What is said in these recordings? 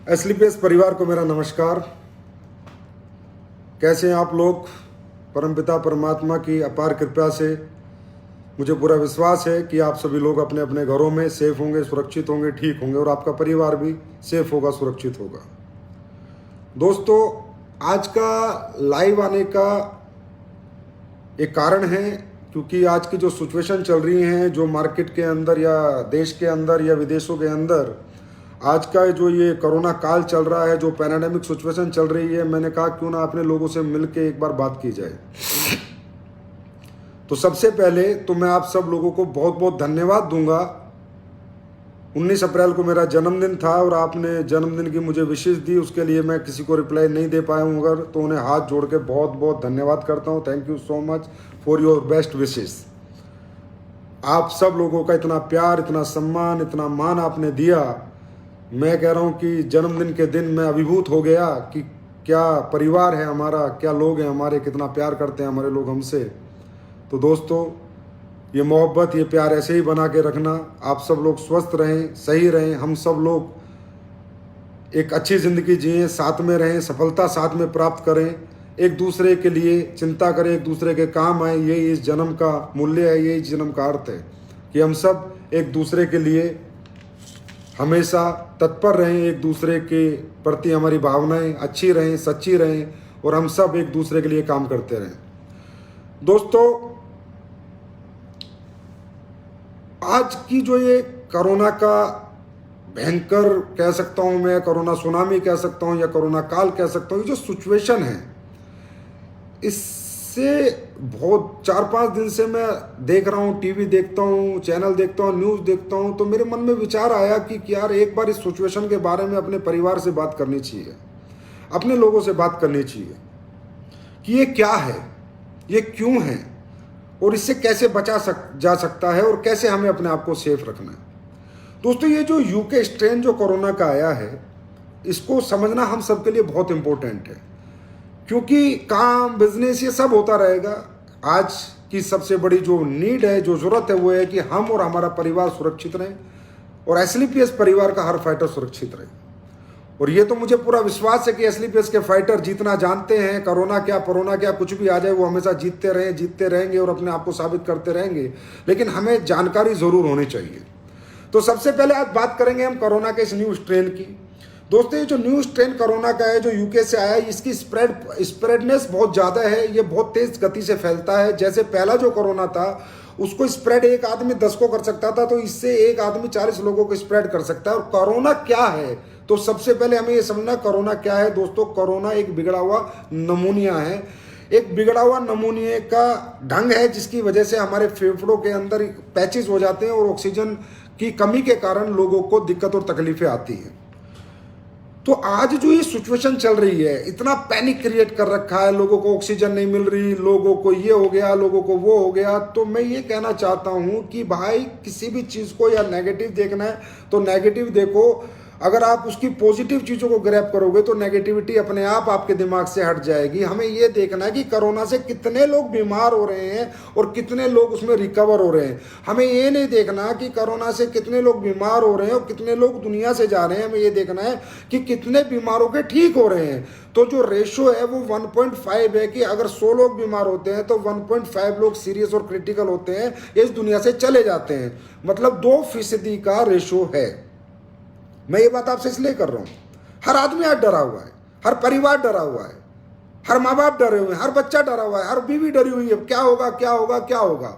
एसलीपीएस परिवार को मेरा नमस्कार। कैसे हैं आप लोग? परमपिता परमात्मा की अपार कृपा से मुझे पूरा विश्वास है कि आप सभी लोग अपने अपने घरों में सेफ होंगे, सुरक्षित होंगे, ठीक होंगे और आपका परिवार भी सेफ होगा, सुरक्षित होगा। दोस्तों, आज का लाइव आने का एक कारण है क्योंकि आज की जो सिचुएशन चल रही है, जो मार्केट के अंदर या देश के अंदर या विदेशों के अंदर आज का जो ये कोरोना काल चल रहा है, जो पैंडेमिक सिचुएशन चल रही है, मैंने कहा क्यों ना अपने लोगों से मिलके एक बार बात की जाए। तो सबसे पहले तो मैं आप सब लोगों को बहुत बहुत धन्यवाद दूंगा। 19 अप्रैल को मेरा जन्मदिन था और आपने जन्मदिन की मुझे विशेष दी, उसके लिए मैं किसी को रिप्लाई नहीं दे पाया हूँ अगर, तो उन्हें हाथ जोड़ के बहुत बहुत धन्यवाद करता हूँ। Thank you so much for your best wishes. आप सब लोगों का इतना प्यार, इतना सम्मान, इतना मान आपने दिया। मैं कह रहा हूँ कि जन्मदिन के दिन मैं अभिभूत हो गया कि क्या परिवार है हमारा, क्या लोग हैं हमारे, कितना प्यार करते हैं हमारे लोग हमसे। तो दोस्तों, ये मोहब्बत, ये प्यार ऐसे ही बना के रखना। आप सब लोग स्वस्थ रहें, सही रहें, हम सब लोग एक अच्छी ज़िंदगी जिएं, साथ में रहें, सफलता साथ में प्राप्त करें, एक दूसरे के लिए चिंता करें, एक दूसरे के काम आए। यही इस जन्म का मूल्य है, यही जन्म का अर्थ है कि हम सब एक दूसरे के लिए हमेशा तत्पर रहें, एक दूसरे के प्रति हमारी भावनाएं अच्छी रहें, सच्ची रहें और हम सब एक दूसरे के लिए काम करते रहें। दोस्तों, आज की जो ये कोरोना का भयंकर कह सकता हूं मैं, कोरोना सुनामी कह सकता हूं या कोरोना काल कह सकता हूं, ये जो सिचुएशन है, इससे बहुत 4-5 दिन से मैं देख रहा हूँ, टीवी देखता हूँ, चैनल देखता हूँ, न्यूज़ देखता हूँ, तो मेरे मन में विचार आया कि यार एक बार इस सिचुएशन के बारे में अपने परिवार से बात करनी चाहिए, अपने लोगों से बात करनी चाहिए कि ये क्या है, ये क्यों है और इससे कैसे जा सकता है और कैसे हमें अपने आप को सेफ रखना है। दोस्तों, ये जो यूके स्ट्रेन जो कोरोना का आया है, इसको समझना हम सबके लिए बहुत इंपॉर्टेंट है क्योंकि काम, बिजनेस, ये सब होता रहेगा। आज की सबसे बड़ी जो नीड है, जो ज़रूरत है, वो है कि हम और हमारा परिवार सुरक्षित रहें और एसलीपीएस परिवार का हर फाइटर सुरक्षित रहे। और ये तो मुझे पूरा विश्वास है कि एसलीपीएस के फाइटर जितना जानते हैं, कोरोना क्या, परोना क्या, कुछ भी आ जाए, वो हमेशा जीतते रहें, जीतते रहेंगे और अपने आप को साबित करते रहेंगे। लेकिन हमें जानकारी ज़रूर होनी चाहिए। तो सबसे पहले आज बात करेंगे हम कोरोना के इस न्यू स्ट्रेन की। दोस्तों, ये जो न्यू स्ट्रेन कोरोना का है, जो यूके से आया है, इसकी स्प्रेडनेस बहुत ज़्यादा है। ये बहुत तेज़ गति से फैलता है। जैसे पहला जो कोरोना था, उसको स्प्रेड एक आदमी 10 को कर सकता था, तो इससे एक आदमी 40 लोगों को स्प्रेड कर सकता है। और कोरोना क्या है, तो सबसे पहले हमें ये समझना कोरोना क्या है। दोस्तों, कोरोना एक बिगड़ा हुआ नमूनिया है, एक बिगड़ा हुआ नमूनिया का ढंग है जिसकी वजह से हमारे फेफड़ों के अंदर पैचेस हो जाते हैं और ऑक्सीजन की कमी के कारण लोगों को दिक्कत और तकलीफें आती हैं। तो आज जो ये सिचुएशन चल रही है, इतना पैनिक क्रिएट कर रखा है, लोगों को ऑक्सीजन नहीं मिल रही, लोगों को ये हो गया, लोगों को वो हो गया। तो मैं ये कहना चाहता हूँ कि भाई, किसी भी चीज़ को या नेगेटिव देखना है तो नेगेटिव देखो। अगर आप उसकी पॉजिटिव चीज़ों को ग्रैब करोगे तो नेगेटिविटी अपने आप आपके दिमाग से हट जाएगी। हमें ये देखना है कि कोरोना से कितने लोग बीमार हो रहे हैं और कितने लोग उसमें रिकवर हो रहे हैं। हमें ये नहीं देखना कि कोरोना से कितने लोग बीमार हो रहे हैं और कितने लोग दुनिया से जा रहे हैं। हमें ये देखना है कि कितने बीमारों के ठीक हो रहे हैं। तो जो रेशो है वो 1.5 है कि अगर 100 लोग बीमार होते हैं तो 1.5 लोग सीरियस और क्रिटिकल होते हैं, इस दुनिया से चले जाते हैं। मतलब 2% का रेशो है। मैं ये बात आपसे इसलिए कर रहा हूं, हर आदमी आज डरा हुआ है, हर परिवार डरा हुआ है, हर माँ बाप डरे हुए हैं, हर बच्चा डरा हुआ है, हर बीवी डरी हुई है। क्या होगा, क्या होगा, क्या होगा।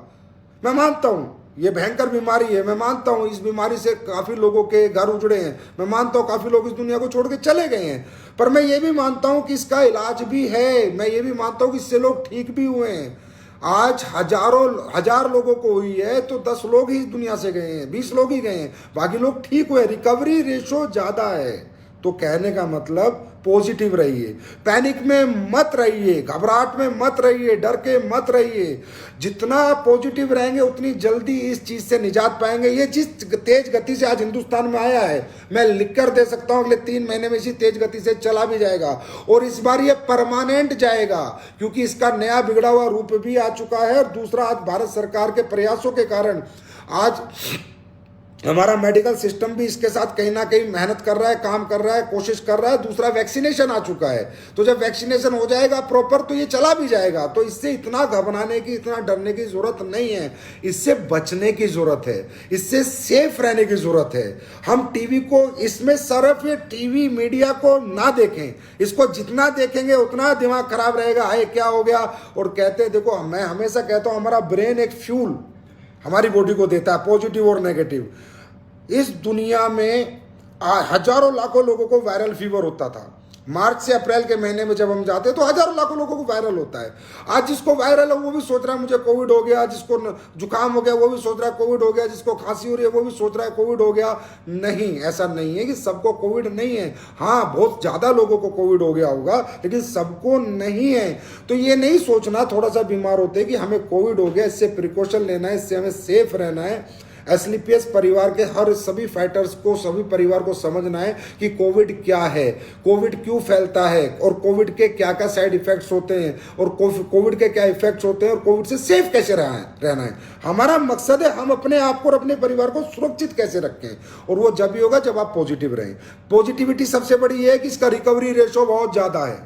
मैं मानता हूं ये भयंकर बीमारी है, मैं मानता हूं इस बीमारी से काफ़ी लोगों के घर उजड़े हैं, मैं मानता हूं काफ़ी लोग इस दुनिया को छोड़ के चले गए हैं, पर मैं ये भी मानता हूं कि इसका इलाज भी है। मैं ये भी मानता हूं कि इससे लोग ठीक भी हुए हैं। आज हजार लोगों को हुई है तो 10 लोग ही इस दुनिया से गए हैं, 20 लोग ही गए हैं, बाकी लोग ठीक हुए। रिकवरी रेशो ज़्यादा है। तो कहने का मतलब पॉजिटिव रहिए, पैनिक में मत रहिए, घबराहट में मत रहिए, डर के मत रहिए। जितना पॉजिटिव रहेंगे उतनी जल्दी इस चीज़ से निजात पाएंगे। ये जिस तेज गति से आज हिंदुस्तान में आया है, मैं लिख कर दे सकता हूँ अगले 3 महीने में इसी तेज गति से चला भी जाएगा और इस बार ये परमानेंट जाएगा क्योंकि इसका नया बिगड़ा हुआ रूप भी आ चुका है। और दूसरा, आज भारत सरकार के प्रयासों के कारण आज हमारा मेडिकल सिस्टम भी इसके साथ कहीं ना कहीं मेहनत कर रहा है, काम कर रहा है, कोशिश कर रहा है। दूसरा, वैक्सीनेशन आ चुका है, तो जब वैक्सीनेशन हो जाएगा प्रॉपर तो ये चला भी जाएगा। तो इससे इतना घबराने की, इतना डरने की जरूरत नहीं है, इससे बचने की जरूरत है, इससे सेफ रहने की जरूरत है। हम टीवी को, इसमें सिर्फ ये टीवी मीडिया को ना देखें, इसको जितना देखेंगे उतना दिमाग खराब रहेगा। हाय क्या हो गया। और कहते हैं, देखो मैं हमेशा कहता हूं, हमारा ब्रेन एक फ्यूल हमारी बॉडी को देता है, पॉजिटिव और नेगेटिव। इस दुनिया में हजारों लाखों लोगों को वायरल फीवर होता था। मार्च से अप्रैल के महीने में जब हम जाते हैं तो हजारों लाखों लोगों को वायरल होता है। आज जिसको वायरल है वो भी सोच रहा है मुझे कोविड हो गया, जिसको जुकाम हो गया वो भी सोच रहा है कोविड हो गया, जिसको खांसी हो रही है वो भी सोच रहा है कोविड हो गया। नहीं, ऐसा नहीं है कि सबको कोविड नहीं है। हाँ, बहुत ज्यादा लोगों को कोविड हो गया होगा, लेकिन सबको नहीं है। तो ये नहीं सोचना थोड़ा सा बीमार होते हैं कि हमें कोविड हो गया, इससे प्रिकॉशन लेना है, इससे हमें सेफ रहना है। एसलीपीएस परिवार के हर सभी फाइटर्स को, सभी परिवार को समझना है कि कोविड क्या है, कोविड क्यों फैलता है, और कोविड के क्या क्या साइड इफेक्ट्स होते हैं, और कोविड के क्या इफेक्ट्स होते हैं, और कोविड से सेफ कैसे रहना है। हमारा मकसद है हम अपने आप को और अपने परिवार को सुरक्षित कैसे रखें, और वो जब भी होगा जब आप पॉजिटिव रहें। पॉजिटिविटी सबसे बड़ी है कि इसका रिकवरी रेशो बहुत ज्यादा है,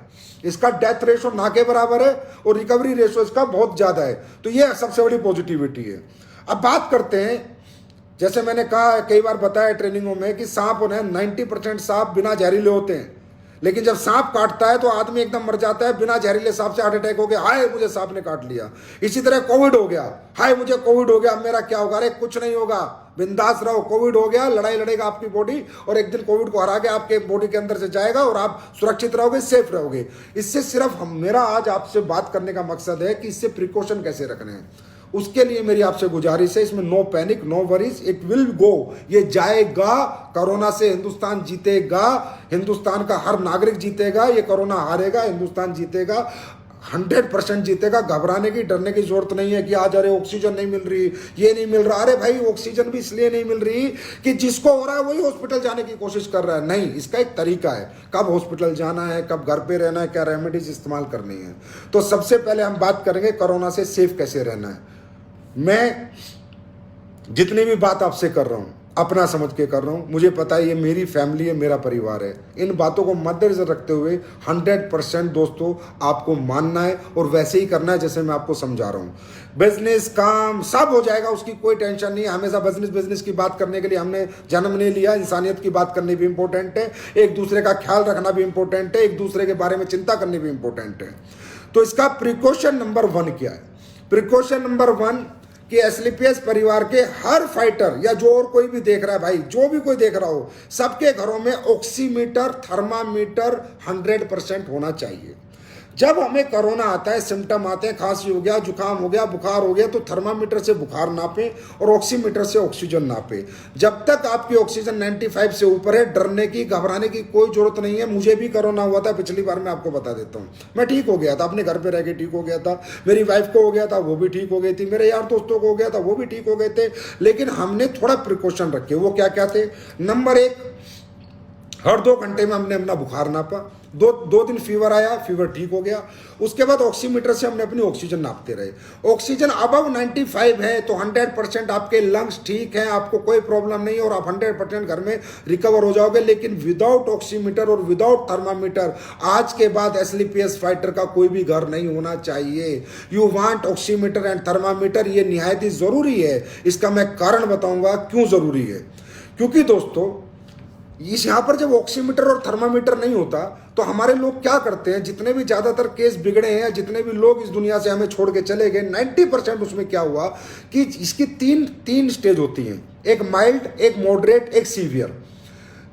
इसका डेथ रेशो ना के बराबर है और रिकवरी रेशो इसका बहुत ज्यादा है। तो ये सबसे बड़ी पॉजिटिविटी है। अब बात करते हैं, जैसे मैंने कहा, कई बार बताया ट्रेनिंगों में कि सांप उन्हें 90% सांप बिना जहरीले होते हैं, लेकिन जब सांप काटता है तो आदमी एकदम मर जाता है। बिना जहरीले सांप से हार्ट अटैक हो गया, हाय मुझे सांप ने काट लिया। इसी तरह कोविड हो गया, हाय मुझे कोविड हो गया, अब मेरा क्या होगा। अरे कुछ नहीं होगा, बिंदास रहो। कोविड हो गया, लड़ाई लड़ेगा आपकी बॉडी, और एक दिन कोविड को हरा के आपके बॉडी के अंदर से जाएगा और आप सुरक्षित रहोगे, सेफ रहोगे। इससे सिर्फ मेरा आज आपसे बात करने का मकसद है कि इससे प्रिकॉशन कैसे रखने हैं। उसके लिए मेरी आपसे गुजारिश है, इसमें no panic, no worries, it will go, ये जाएगा। कोरोना से हिंदुस्तान जीतेगा, हिंदुस्तान का हर नागरिक जीतेगा। ये कोरोना हारेगा, हिंदुस्तान जीतेगा, 100% जीतेगा। घबराने की, डरने की जरूरत नहीं है कि आज अरे ऑक्सीजन नहीं मिल रही, ये नहीं मिल रहा। अरे भाई, ऑक्सीजन भी इसलिए नहीं मिल रही कि जिसको हो रहा है वही हॉस्पिटल जाने की कोशिश कर रहा है। नहीं, इसका एक तरीका है, कब हॉस्पिटल जाना है, कब घर पे रहना है, क्या रेमेडीज इस्तेमाल करनी है। तो सबसे पहले हम बात करेंगे कोरोना से सेफ कैसे रहना है। मैं जितनी भी बात आपसे कर रहा हूं अपना समझ के कर रहा हूं, मुझे पता है ये मेरी फैमिली है, मेरा परिवार है। इन बातों को मद्देनजर रखते हुए 100% दोस्तों आपको मानना है और वैसे ही करना है जैसे मैं आपको समझा रहा हूं। बिजनेस, काम सब हो जाएगा, उसकी कोई टेंशन नहीं है। हमेशा बिजनेस की बात करने के लिए हमने जन्म नहीं लिया। इंसानियत की बात करनी भी इंपॉर्टेंट है, एक दूसरे का ख्याल रखना भी इंपॉर्टेंट है, एक दूसरे के बारे में चिंता करनी भी इंपॉर्टेंट है। तो इसका प्रिकॉशन नंबर 1 क्या है? प्रिकॉशन नंबर 1 कि एसलीपीएस परिवार के हर फाइटर या जो और कोई भी देख रहा है, भाई जो भी कोई देख रहा हो, सबके घरों में ऑक्सीमीटर, थर्मामीटर 100% होना चाहिए। जब हमें कोरोना आता है, सिम्टम आते हैं, खांसी हो गया, जुकाम हो गया, बुखार हो गया, तो थर्मामीटर से बुखार नापें और ऑक्सीमीटर से ऑक्सीजन नापें। जब तक आपकी ऑक्सीजन 95 से ऊपर है, डरने की, घबराने की कोई जरूरत नहीं है। मुझे भी कोरोना हुआ था पिछली बार, मैं आपको बता देता हूँ। मैं ठीक हो गया था, अपने घर पे रह के ठीक हो गया था। मेरी वाइफ को हो गया था, वो भी ठीक हो गई थी। मेरे यार दोस्तों को हो गया था, वो भी ठीक हो गए थे। लेकिन हमने थोड़ा प्रिकॉशन रखे। वो क्या क्या थे? नंबर 1, हर 2 घंटे में हमने अपना बुखार नापा। दो दिन फीवर आया, फीवर ठीक हो गया। उसके बाद ऑक्सीमीटर से हमने अपनी ऑक्सीजन नापते रहे। ऑक्सीजन अबव 95 है तो 100% आपके लंग्स ठीक हैं, आपको कोई प्रॉब्लम नहीं और आप 100% घर में रिकवर हो जाओगे। लेकिन विदाउट ऑक्सीमीटर और विदाउट थर्मामीटर आज के बाद एसलीपीएस फाइटर का कोई भी घर नहीं होना चाहिए। You want oximeter and thermometer, ये निहायत ही जरूरी है। इसका मैं कारण बताऊंगा क्यों जरूरी है। क्योंकि दोस्तों, इस यहाँ पर जब ऑक्सीमीटर और थर्मामीटर नहीं होता तो हमारे लोग क्या करते हैं, जितने भी ज्यादातर केस बिगड़े हैं, जितने भी लोग इस दुनिया से हमें छोड़ के चले गए, 90% उसमें क्या हुआ कि इसकी तीन स्टेज होती हैं, एक माइल्ड, एक मॉडरेट, एक सीवियर।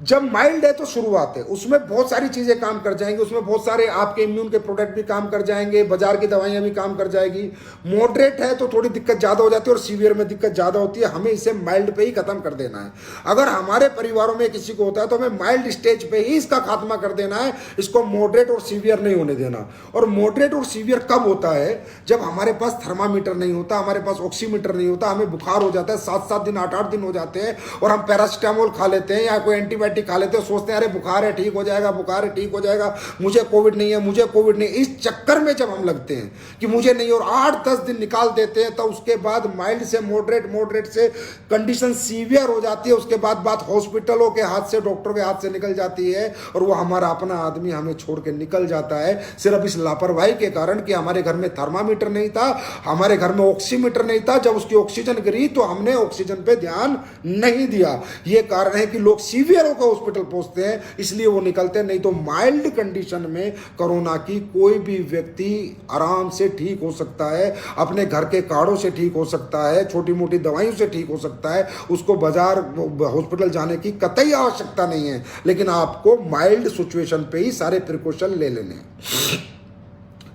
जब माइल्ड है तो शुरुआत है, उसमें बहुत सारी चीजें काम कर जाएंगी, उसमें बहुत सारे आपके इम्यून के प्रोडक्ट भी काम कर जाएंगे, बाजार की दवाइयां भी काम कर जाएगी। मॉडरेट है तो थोड़ी दिक्कत ज्यादा हो जाती है और सीवियर में दिक्कत ज्यादा होती है। हमें इसे माइल्ड पे ही खत्म कर देना है। अगर हमारे परिवारों में किसी को होता है तो हमें माइल्ड स्टेज पे ही इसका खात्मा कर देना है, इसको मॉडरेट और सीवियर नहीं होने देना। और मॉडरेट और सीवियर कब होता है? जब हमारे पास थर्मामीटर नहीं होता, हमारे पास ऑक्सीमीटर नहीं होता, हमें बुखार हो जाता है, 7-7 दिन, 8-8 दिन हो जाते हैं और हम पैरासिटामोल खा लेते हैं या कोई एंटीबायोटिक एंटीबायोटिक खा लेते हैं, सोचते हैं अरे बुखार है ठीक हो जाएगा, बुखार है ठीक हो जाएगा, मुझे कोविड नहीं है, मुझे कोविड नहीं। इस चक्कर में जब हम लगते हैं कि मुझे नहीं, और 8-10 दिन निकाल देते हैं, तो उसके बाद माइल्ड से मॉडरेट, मॉडरेट से कंडीशन सीवियर हो जाती है। उसके बाद बात हॉस्पिटलों के हाथ से, डॉक्टरों के हाथ से निकल जाती है, और वो हमारा अपना आदमी हमें छोड़ के निकल जाता है, सिर्फ इस लापरवाही के कारण कि हमारे घर में थर्मामीटर नहीं था, हमारे घर में ऑक्सीमीटर नहीं था। जब उसकी ऑक्सीजन गिरी तो हमने ऑक्सीजन पे ध्यान नहीं दिया। ये कारण है कि लोग सीवियर होकर हॉस्पिटल पहुंचते हैं, इसलिए वो निकलते हैं। नहीं तो माइल्ड कंडीशन में कोरोना की कोई भी व्यक्ति आराम से ठीक हो सकता है, अपने घर के काढ़ों से ठीक हो सकता है, छोटी मोटी दवाइयों से ठीक हो सकता है, उसको बाजार हॉस्पिटल जाने की कतई आवश्यकता नहीं है। लेकिन आपको माइल्ड सिचुएशन पे ही सारे प्रिकॉशन ले लेने हैं।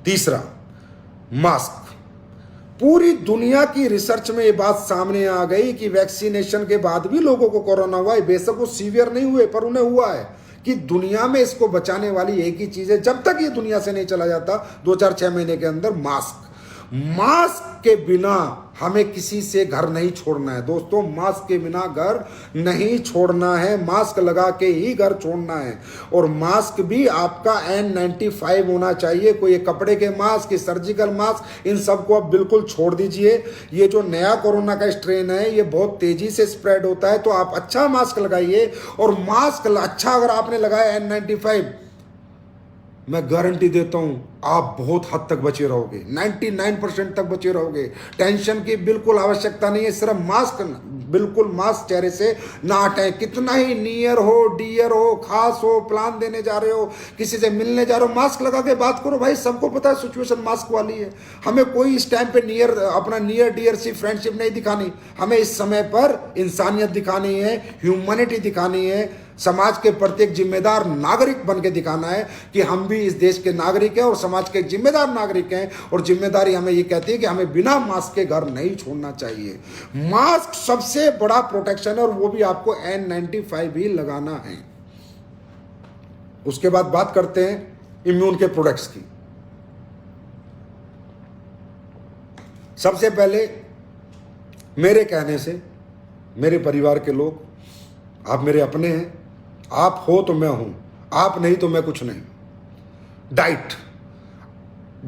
तीसरा, मास्क। पूरी दुनिया की रिसर्च में ये बात सामने आ गई कि वैक्सीनेशन के बाद भी लोगों को कोरोना हुआ है। बेशक वो सीवियर नहीं हुए, पर उन्हें हुआ है। कि दुनिया में इसको बचाने वाली एक ही चीज है, जब तक ये दुनिया से नहीं चला जाता 2-4-6 महीने के अंदर, मास्क। मास्क के बिना हमें किसी से घर नहीं छोड़ना है दोस्तों, मास्क के बिना घर नहीं छोड़ना है, मास्क लगा के ही घर छोड़ना है। और मास्क भी आपका N95 होना चाहिए, कोई कपड़े के मास्क, सर्जिकल मास्क, इन सबको आप बिल्कुल छोड़ दीजिए। ये जो नया कोरोना का स्ट्रेन है ये बहुत तेजी से स्प्रेड होता है, तो आप अच्छा मास्क लगाइए। और मास्क अच्छा अगर आपने लगाया N95, मैं गारंटी देता हूं आप बहुत हद तक बचे रहोगे, 99% तक बचे रहोगे। टेंशन की बिल्कुल आवश्यकता नहीं है, सिर्फ मास्क, बिल्कुल मास्क चेहरे से ना हटाएं। कितना ही नियर हो, डियर हो, खास हो, प्लान देने जा रहे हो, किसी से मिलने जा रहे हो, मास्क लगा के बात करो। भाई सबको पता है सिचुएशन मास्क वाली है, हमें कोई इस टाइम पे अपना नियर डियरशिप, फ्रेंडशिप नहीं दिखानी, हमें इस समय पर इंसानियत दिखानी है, ह्यूमैनिटी दिखानी है, समाज के प्रत्येक जिम्मेदार नागरिक बन के दिखाना है कि हम भी इस देश के नागरिक हैं और समाज के जिम्मेदार नागरिक हैं। और जिम्मेदारी हमें ये कहती है कि हमें बिना मास्क के घर नहीं छोड़ना चाहिए। मास्क सबसे बड़ा प्रोटेक्शन है, और वो भी आपको N95 ही लगाना है। उसके बाद बात करते हैं इम्यून के प्रोडक्ट्स की। सबसे पहले मेरे कहने से, मेरे परिवार के लोग, आप मेरे अपने हैं, आप हो तो मैं हूं, आप नहीं तो मैं कुछ नहीं। डाइट,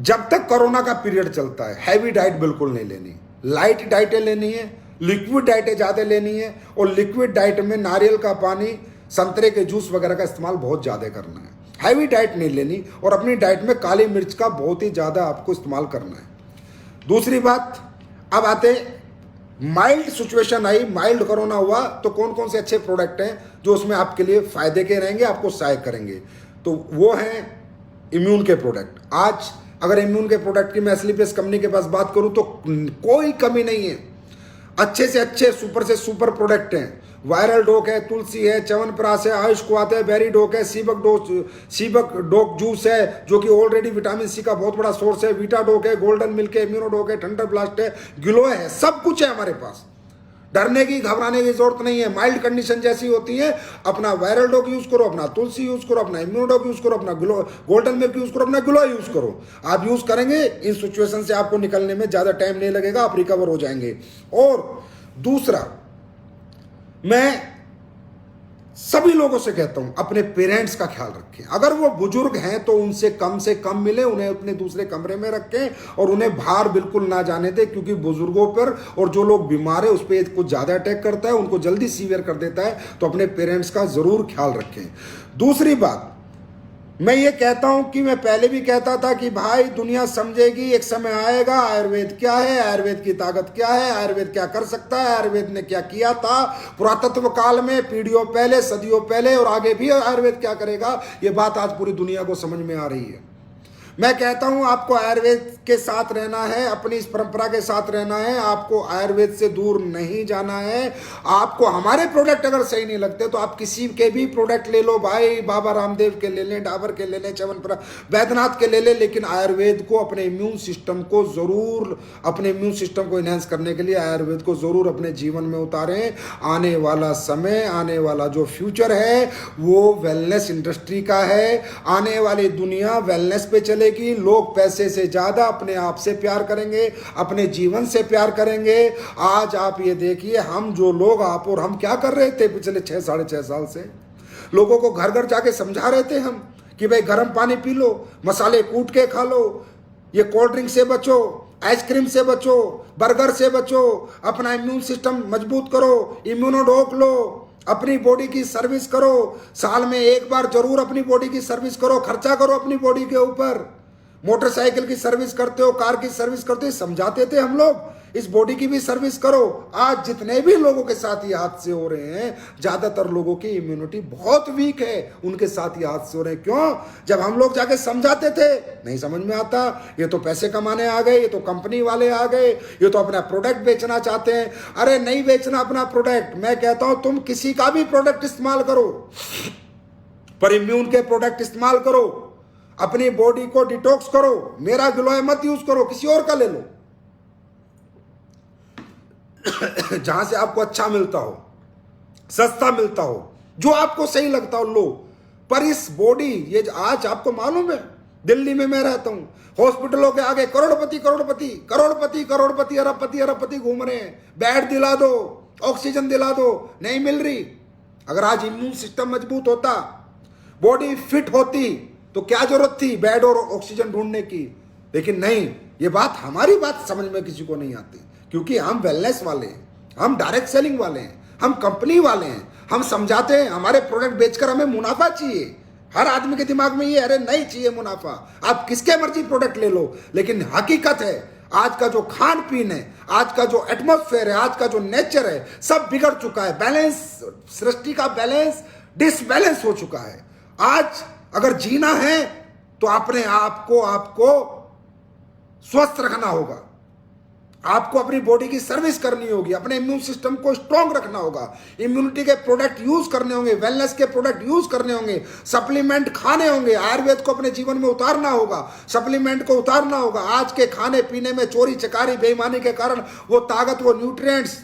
जब तक कोरोना का पीरियड चलता है हैवी डाइट बिल्कुल नहीं लेनी, लाइट डाइटें लेनी है, लिक्विड डाइटें ज़्यादा लेनी है। और लिक्विड डाइट में नारियल का पानी, संतरे के जूस वगैरह का इस्तेमाल बहुत ज़्यादा करना है। हैवी डाइट नहीं लेनी, और अपनी डाइट में काली मिर्च का बहुत ही ज़्यादा आपको इस्तेमाल करना है। दूसरी बात, अब आते माइल्ड सिचुएशन आई, माइल्ड कोरोना हुआ, तो कौन कौन से अच्छे प्रोडक्ट हैं जो उसमें आपके लिए फायदे के रहेंगे, आपको सहायक करेंगे। तो वो हैं इम्यून के प्रोडक्ट। आज अगर इम्यून के प्रोडक्ट की मैं एस्लीपेस कंपनी के पास बात करूं तो कोई कमी नहीं है, अच्छे से अच्छे, सुपर से सुपर प्रोडक्ट हैं। वायरल डोक है, तुलसी है, च्यवनप्राश है, आयुष कुआत है, बेरी डोक है, सीबक डोक जूस है जो कि ऑलरेडी विटामिन सी का बहुत बड़ा सोर्स है, वीटा डोक है, गोल्डन मिल्क है, इम्यूनो डोक है, थंडर ब्लास्ट है, ग्लो है, सब कुछ है हमारे पास। डरने की, घबराने की जरूरत नहीं है। माइल्ड कंडीशन जैसी होती है, अपना वायरल डोक यूज करो, अपना तुलसी यूज करो, अपना इम्यूनो डोक यूज करो, अपना गोल्डन मिल्क यूज करो, अपना ग्लो यूज करो। आप यूज करेंगे, इन सिचुएशन से आपको निकलने में ज्यादा टाइम नहीं लगेगा, आप रिकवर हो जाएंगे। और दूसरा, मैं सभी लोगों से कहता हूं अपने पेरेंट्स का ख्याल रखें। अगर वो बुजुर्ग हैं तो उनसे कम मिले, उन्हें अपने दूसरे कमरे में रखें और उन्हें बाहर बिल्कुल ना जाने दें, क्योंकि बुजुर्गों पर और जो लोग बीमार है उस पर कुछ ज़्यादा अटैक करता है, उनको जल्दी सीवियर कर देता है। तो अपने पेरेंट्स का ज़रूर ख्याल रखें। दूसरी बात, मैं ये कहता हूं कि मैं पहले भी कहता था कि भाई दुनिया समझेगी, एक समय आएगा आयुर्वेद क्या है, आयुर्वेद की ताकत क्या है, आयुर्वेद क्या कर सकता है, आयुर्वेद ने क्या किया था पुरातत्व काल में, पीढ़ियों पहले, सदियों पहले, और आगे भी आयुर्वेद क्या करेगा। ये बात आज पूरी दुनिया को समझ में आ रही है। मैं कहता हूं आपको आयुर्वेद के साथ रहना है, अपनी इस परंपरा के साथ रहना है, आपको आयुर्वेद से दूर नहीं जाना है। आपको हमारे प्रोडक्ट अगर सही नहीं लगते तो आप किसी के भी प्रोडक्ट ले लो भाई, बाबा रामदेव के ले लें, डाबर के ले लें, च्यवनप्राश, वैद्यनाथ के ले लें, लेकिन आयुर्वेद को, अपने इम्यून सिस्टम को जरूर, अपने इम्यून सिस्टम को इनहेंस करने के लिए आयुर्वेद को जरूर अपने जीवन में उतारें। आने वाला समय, आने वाला जो फ्यूचर है वो वेलनेस इंडस्ट्री का है। आने वाली दुनिया वेलनेस पे चलेगी। लोग पैसे से ज्यादा अपने आप से प्यार करेंगे, अपने जीवन से प्यार करेंगे। आज आप ये देखिए, हम जो लोग, आप और हम क्या कर रहे थे पिछले 6 साढ़े 6 साल से, लोगों को घर घर जाके समझा रहे थे हम कि भाई गर्म पानी पी लो, मसाले कूट के खा लो, ये कोल्ड ड्रिंक से बचो, आइसक्रीम से बचो, बर्गर से बचो, अपना इम्यून सिस्टम मजबूत करो, इम्यूनोडोक लो, अपनी बॉडी की सर्विस करो, साल में एक बार जरूर अपनी बॉडी की सर्विस करो, खर्चा करो अपनी बॉडी के ऊपर। मोटरसाइकिल की सर्विस करते हो, कार की सर्विस करते हो, समझाते थे हम लोग, इस बॉडी की भी सर्विस करो। आज जितने भी लोगों के साथ ये हादसे हो रहे हैं, ज्यादातर लोगों की इम्यूनिटी बहुत वीक है, उनके साथ ये हादसे हो रहे हैं। क्यों? जब हम लोग जाके समझाते थे नहीं समझ में आता, ये तो पैसे कमाने आ गए, ये तो कंपनी वाले आ गए, ये तो अपना प्रोडक्ट बेचना चाहते हैं। अरे नहीं बेचना अपना प्रोडक्ट, मैं कहता हूं तुम किसी का भी प्रोडक्ट इस्तेमाल करो, पर इम्यून के प्रोडक्ट इस्तेमाल करो, अपनी बॉडी को डिटॉक्स करो। मेरा गिलोय मत यूज करो, किसी और का ले लो जहां से आपको अच्छा मिलता हो, सस्ता मिलता हो, जो आपको सही लगता हो लो। पर इस बॉडी, ये आज आपको मालूम है, दिल्ली में मैं रहता हूं, हॉस्पिटलों के आगे करोड़पति करोड़पति करोड़पति करोड़पति अरबपति अरबपति घूम रहे हैं। बेड दिला दो, ऑक्सीजन दिला दो, नहीं मिल रही। अगर आज इम्यून सिस्टम मजबूत होता, बॉडी फिट होती, तो क्या जरूरत थी बेड और ऑक्सीजन ढूंढने की? लेकिन नहीं, ये बात, हमारी बात समझ में किसी को नहीं आती, क्योंकि हम वेलनेस वाले हैं, हम डायरेक्ट सेलिंग वाले हैं, हम कंपनी वाले हैं, हम समझाते हैं हमारे प्रोडक्ट बेचकर हमें मुनाफा चाहिए। हर आदमी के दिमाग में ये, अरे नहीं चाहिए मुनाफा, आप किसके मर्जी प्रोडक्ट ले लो। लेकिन हकीकत है, आज का जो खान पीन है, आज का जो एटमॉस्फेयर है, आज का जो नेचर है, सब बिगड़ चुका है। बैलेंस, सृष्टि का बैलेंस डिसबैलेंस हो चुका है। आज अगर जीना है तो अपने आपको स्वस्थ रखना होगा, आपको अपनी बॉडी की सर्विस करनी होगी, अपने इम्यून सिस्टम को स्ट्रांग रखना होगा, इम्यूनिटी के प्रोडक्ट यूज करने होंगे, वेलनेस के प्रोडक्ट यूज करने होंगे, सप्लीमेंट खाने होंगे, आयुर्वेद को अपने जीवन में उतारना होगा, सप्लीमेंट को उतारना होगा। आज के खाने पीने में चोरी चकारी बेईमानी के कारण वो ताकत, वो न्यूट्रिएंट्स,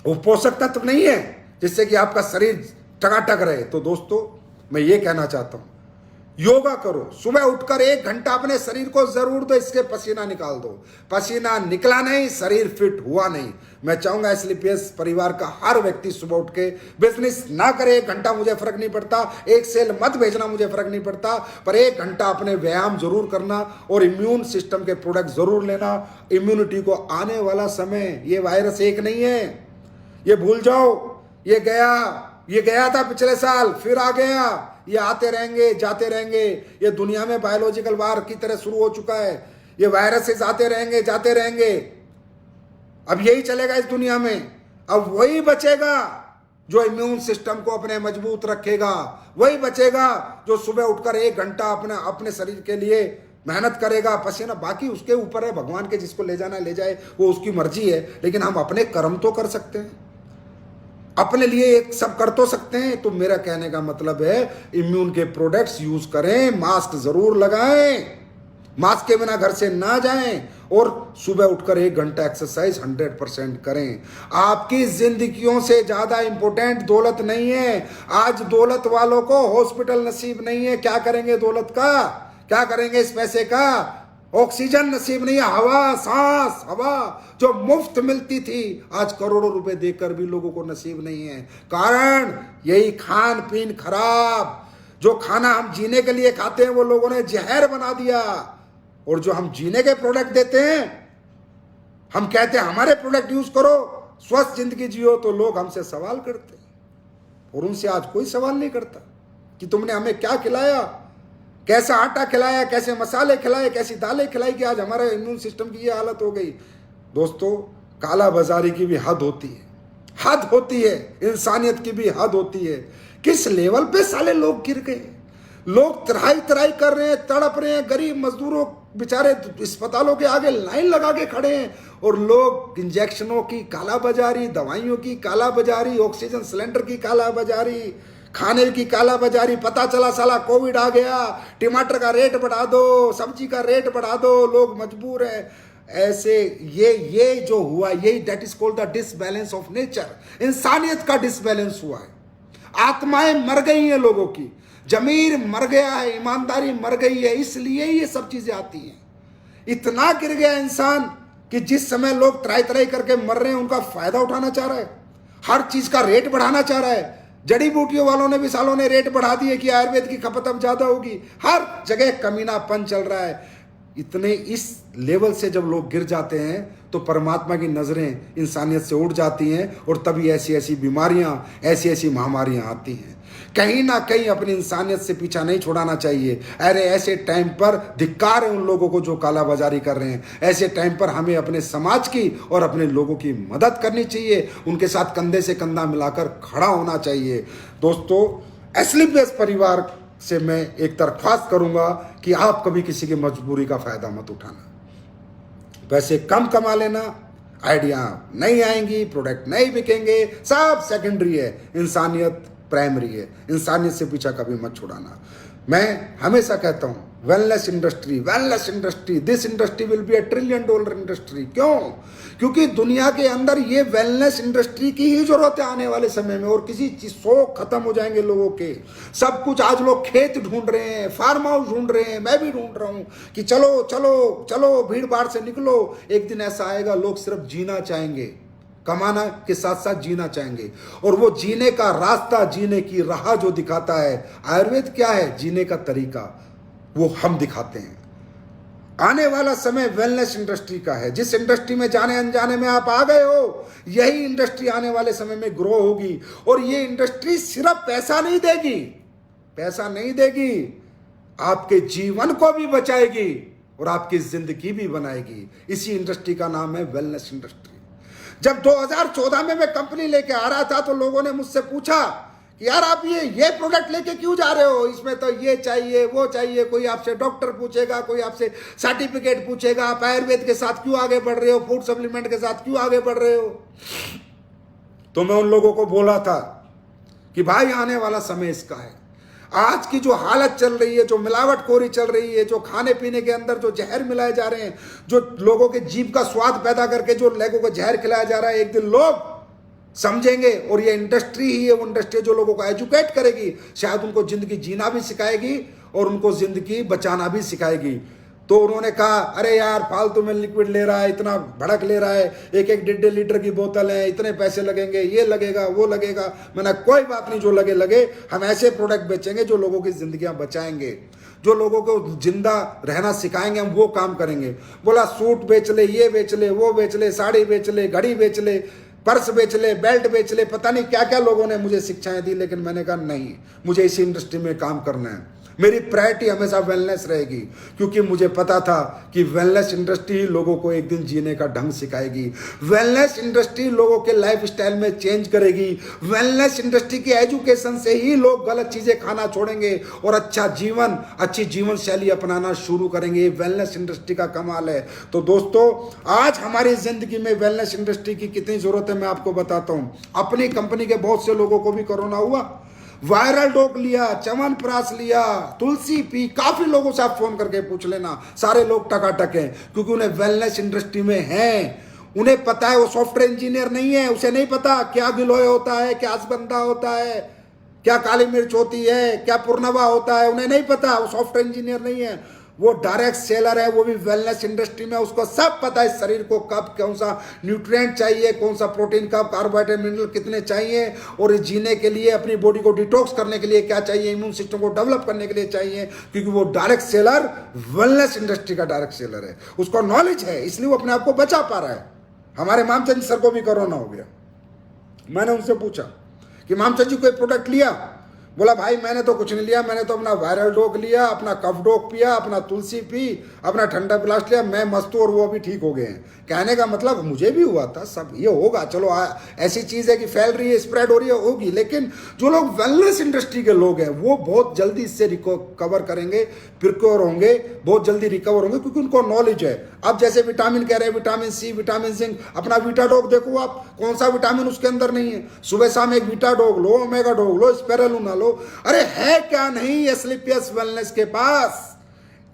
वो पोषक तत्व नहीं है जिससे कि आपका शरीर टकाटक रहे। तो दोस्तों, मैं ये कहना चाहता हूं, योगा करो, सुबह उठकर 1 घंटा अपने शरीर को जरूर दो, इसके पसीना निकाल दो। पसीना निकला नहीं, शरीर फिट हुआ नहीं। मैं चाहूंगा स्लीपियस परिवार का हर व्यक्ति सुबह उठ के बिजनेस ना करे, 1 घंटा मुझे फर्क नहीं पड़ता, 1 सेल मत भेजना मुझे फर्क नहीं पड़ता, पर 1 घंटा अपने व्यायाम जरूर करना और इम्यून सिस्टम के प्रोडक्ट जरूर लेना। इम्यूनिटी को आने वाला समय, ये वायरस एक नहीं है, ये भूल जाओ, ये गया था पिछले साल, फिर आ गया, ये आते रहेंगे जाते रहेंगे। ये दुनिया में बायोलॉजिकल वार की तरह शुरू हो चुका है, ये वायरसेस आते रहेंगे जाते रहेंगे। अब यही चलेगा इस दुनिया में। अब वही बचेगा जो इम्यून सिस्टम को अपने मजबूत रखेगा, वही बचेगा जो सुबह उठकर 1 घंटा अपने शरीर के लिए मेहनत करेगा, पसीना, बाकी उसके ऊपर है, भगवान के जिसको ले जाना ले जाए, वो उसकी मर्जी है। लेकिन हम अपने कर्म तो कर सकते हैं, अपने लिए एक सब कर तो सकते हैं। तो मेरा कहने का मतलब है, इम्यून के प्रोडक्ट्स यूज करें, मास्क जरूर लगाएं, मास्क के बिना घर से ना जाएं, और सुबह उठकर 1 घंटा एक्सरसाइज 100% करें। आपकी जिंदगियों से ज्यादा इंपॉर्टेंट दौलत नहीं है। आज दौलत वालों को हॉस्पिटल नसीब नहीं है, क्या करेंगे दौलत का, क्या करेंगे इस पैसे का? ऑक्सीजन नसीब नहीं है, हवा, सांस, हवा जो मुफ्त मिलती थी, आज करोड़ों रुपए देकर भी लोगों को नसीब नहीं है। कारण यही खान पीन खराब, जो खाना हम जीने के लिए खाते हैं वो लोगों ने जहर बना दिया। और जो हम जीने के प्रोडक्ट देते हैं, हम कहते हैं हमारे प्रोडक्ट यूज करो, स्वस्थ जिंदगी जियो, तो लोग हमसे सवाल करते हैं। और उनसे आज कोई सवाल नहीं करता कि तुमने हमें क्या खिलाया, कैसा आटा खिलाया, कैसे मसाले खिलाए, कैसी दालें खिलाई, कि आज हमारे इम्यून सिस्टम की ये हालत हो गई। दोस्तों, काला बाजारी की भी हद होती है, हद होती है, इंसानियत की भी हद होती है। किस लेवल पे साले लोग गिर गए, लोग तराई तराई कर रहे हैं, तड़प रहे हैं, गरीब मजदूरों बेचारे अस्पतालों के आगे लाइन लगा के खड़े हैं, और लोग इंजेक्शनों की काला बाजारी, दवाइयों की काला बाजारी, ऑक्सीजन सिलेंडर की काला बाजारी, खाने की काला बाजारी। पता चला साला कोविड आ गया, टमाटर का रेट बढ़ा दो, सब्जी का रेट बढ़ा दो, लोग मजबूर हैं। ऐसे ये जो हुआ, यही that is called the disbalance of nature. इंसानियत का डिसबैलेंस हुआ है, आत्माएं मर गई हैं लोगों की, जमीर मर गया है, ईमानदारी मर गई है, इसलिए ये सब चीजें आती हैं। इतना गिर गया इंसान कि जिस समय लोग तराई तराई करके मर रहे हैं, उनका फायदा उठाना चाह रहा है, हर चीज का रेट बढ़ाना चाह रहा है। जड़ी बूटियों वालों ने भी सालों ने रेट बढ़ा दिए कि आयुर्वेद की खपत अब ज्यादा होगी। हर जगह कमीनापन चल रहा है। इतने इस लेवल से जब लोग गिर जाते हैं तो परमात्मा की नजरें इंसानियत से उड़ जाती हैं और तभी ऐसी ऐसी बीमारियां, ऐसी ऐसी महामारियां आती हैं। कहीं ना कहीं अपनी इंसानियत से पीछा नहीं छुड़ाना चाहिए। अरे ऐसे टाइम पर धिक्कार है उन लोगों को जो कालाबाजारी कर रहे हैं। ऐसे टाइम पर हमें अपने समाज की और अपने लोगों की मदद करनी चाहिए, उनके साथ कंधे से कंधा मिलाकर खड़ा होना चाहिए। दोस्तों, एस्क्लेपियस परिवार से मैं एक दरख्वास्त करूंगा कि आप कभी किसी की मजबूरी का फायदा मत उठाना। पैसे कम कमा लेना, आइडिया नहीं आएंगी, प्रोडक्ट नहीं बिकेंगे, सब सेकेंडरी है, इंसानियत प्राइमरी है। इंसानियत से पीछा कभी मत छुड़ाना। मैं हमेशा कहता हूं wellness industry, this industry will be $1 trillion industry. क्यों? क्योंकि दुनिया के अंदर ये वेलनेस इंडस्ट्री की ही जरूरत है आने वाले समय में। और किसी चीज शौक खत्म हो जाएंगे लोगों के, सब कुछ। आज लोग खेत ढूंढ रहे हैं, फार्म हाउस ढूंढ रहे हैं, मैं भी ढूंढ रहा हूं कि चलो चलो चलो भीड़ भाड़ से निकलो। एक दिन ऐसा आएगा लोग सिर्फ जीना चाहेंगे, कमाना के साथ साथ जीना चाहेंगे। और वो जीने का रास्ता, जीने की राह जो दिखाता है आयुर्वेद क्या है, जीने का तरीका, वो हम दिखाते हैं। आने वाला समय वेलनेस इंडस्ट्री का है। जिस इंडस्ट्री में जाने अनजाने में आप आ गए हो, यही इंडस्ट्री आने वाले समय में ग्रो होगी। और ये इंडस्ट्री सिर्फ पैसा नहीं देगी, आपके जीवन को भी बचाएगी और आपकी जिंदगी भी बनाएगी। इसी इंडस्ट्री का नाम है वेलनेस इंडस्ट्री। जब 2014 में मैं कंपनी लेके आ रहा था तो लोगों ने मुझसे पूछा कि यार आप ये प्रोडक्ट लेके क्यों जा रहे हो, इसमें तो ये चाहिए वो चाहिए। कोई आपसे डॉक्टर पूछेगा, कोई आपसे सर्टिफिकेट पूछेगा, आप आयुर्वेद के साथ क्यों आगे बढ़ रहे हो, फूड सप्लीमेंट के साथ क्यों आगे बढ़ रहे हो। तो मैं उन लोगों को बोला था कि भाई आने वाला समय इसका है। आज की जो हालत चल रही है, जो मिलावटखोरी चल रही है, जो खाने पीने के अंदर जो जहर मिलाए जा रहे हैं, जो लोगों के जीभ का स्वाद पैदा करके जो लोगों को जहर खिलाया जा रहा है, एक दिन लोग समझेंगे। और ये इंडस्ट्री ही है वो इंडस्ट्री जो लोगों को एजुकेट करेगी, शायद उनको जिंदगी जीना भी सिखाएगी और उनको जिंदगी बचाना भी सिखाएगी। तो उन्होंने कहा अरे यार फालतू में लिक्विड ले रहा है, इतना भड़क ले रहा है, 1-1 लीटर की बोतल है, इतने पैसे लगेंगे, ये लगेगा वो लगेगा। मैंने कोई बात नहीं, जो लगे, हम ऐसे प्रोडक्ट बेचेंगे जो लोगों की जिंदगियां बचाएंगे, जो लोगों को जिंदा रहना सिखाएंगे, हम वो काम करेंगे। बोला सूट बेच ले, ये बेच ले, वो बेच ले, साड़ी बेच ले, घड़ी बेच ले, पर्स बेच ले, बेल्ट बेच ले, पता नहीं क्या क्या लोगों ने मुझे शिक्षाएं दी। लेकिन मैंने कहा नहीं, मुझे इसी इंडस्ट्री में काम करना है। मेरी प्रायोरिटी हमेशा वेलनेस रहेगी, क्योंकि मुझे पता था कि वेलनेस इंडस्ट्री ही लोगों को एक दिन जीने का ढंग सिखाएगी। वेलनेस इंडस्ट्री लोगों के लाइफ स्टाइल में चेंज करेगी। वेलनेस इंडस्ट्री की एजुकेशन से ही लोग गलत चीजें खाना छोड़ेंगे और अच्छी जीवन शैली अपनाना शुरू करेंगे। वेलनेस इंडस्ट्री का कमाल है। तो दोस्तों, आज हमारी जिंदगी में वेलनेस इंडस्ट्री की कितनी जरूरत है मैं आपको बताता हूं। अपनी कंपनी के बहुत से लोगों को भी कोरोना हुआ, वायरल डॉग लिया, च्यवनप्राश लिया, तुलसी पी। काफी लोगों से आप फोन करके पूछ लेना, सारे लोग टकाटक हैं, क्योंकि उन्हें वेलनेस इंडस्ट्री में हैं। उन्हें पता है, वो सॉफ्टवेयर इंजीनियर नहीं है, उसे नहीं पता क्या गिलोय होता है, क्या असबंदा होता है, क्या काली मिर्च होती है, क्या पुरनवा होता है, उन्हें नहीं पता। वो सॉफ्टवेयर इंजीनियर नहीं है, वो डायरेक्ट सेलर है, वो भी वेलनेस इंडस्ट्री में। उसको सब पता है शरीर को कब कौन सा न्यूट्रिएंट चाहिए, कौन सा प्रोटीन, कब कार्बोहाइड्रेट, मिनरल कितने चाहिए, और जीने के लिए अपनी बॉडी को डिटॉक्स करने के लिए क्या चाहिए, इम्यून सिस्टम को डेवलप करने के लिए चाहिए। क्योंकि वो डायरेक्ट सेलर वेलनेस इंडस्ट्री का डायरेक्ट सेलर है, उसको नॉलेज है, इसलिए वो अपने आप को बचा पा रहा है। हमारे मामचंद सर को भी कोरोना हो गया। मैंने उनसे पूछा कि मामचंद जी कोई प्रोडक्ट लिया? बोला भाई मैंने तो कुछ नहीं लिया, मैंने तो अपना वायरल डॉग लिया, अपना कफ डॉग पिया, अपना तुलसी पी, अपना ठंडा ब्लास्ट लिया, मैं मस्त हूं और वो अभी ठीक हो गए हैं। कहने का मतलब मुझे भी हुआ था, सब ये होगा। चलो ऐसी चीज़ है कि फैल रही है, स्प्रेड हो रही है, होगी। लेकिन जो लोग वेलनेस इंडस्ट्री के लोग हैं वो बहुत जल्दी इससे रिकवर करेंगे, प्रिक्योर होंगे, बहुत जल्दी रिकवर होंगे, क्योंकि उनको नॉलेज है। अब जैसे विटामिन कह रहे हैं, विटामिन सी, विटामिन जिंक, अपना वीटा डॉग देखो आप, कौन सा विटामिन उसके अंदर नहीं है। सुबह शाम एक वीटा डॉग लो, ओमेगा डॉग लो, स्पेरुलिना लो। अरे है क्या नहीं एस्क्लेपियस वेलनेस के पास?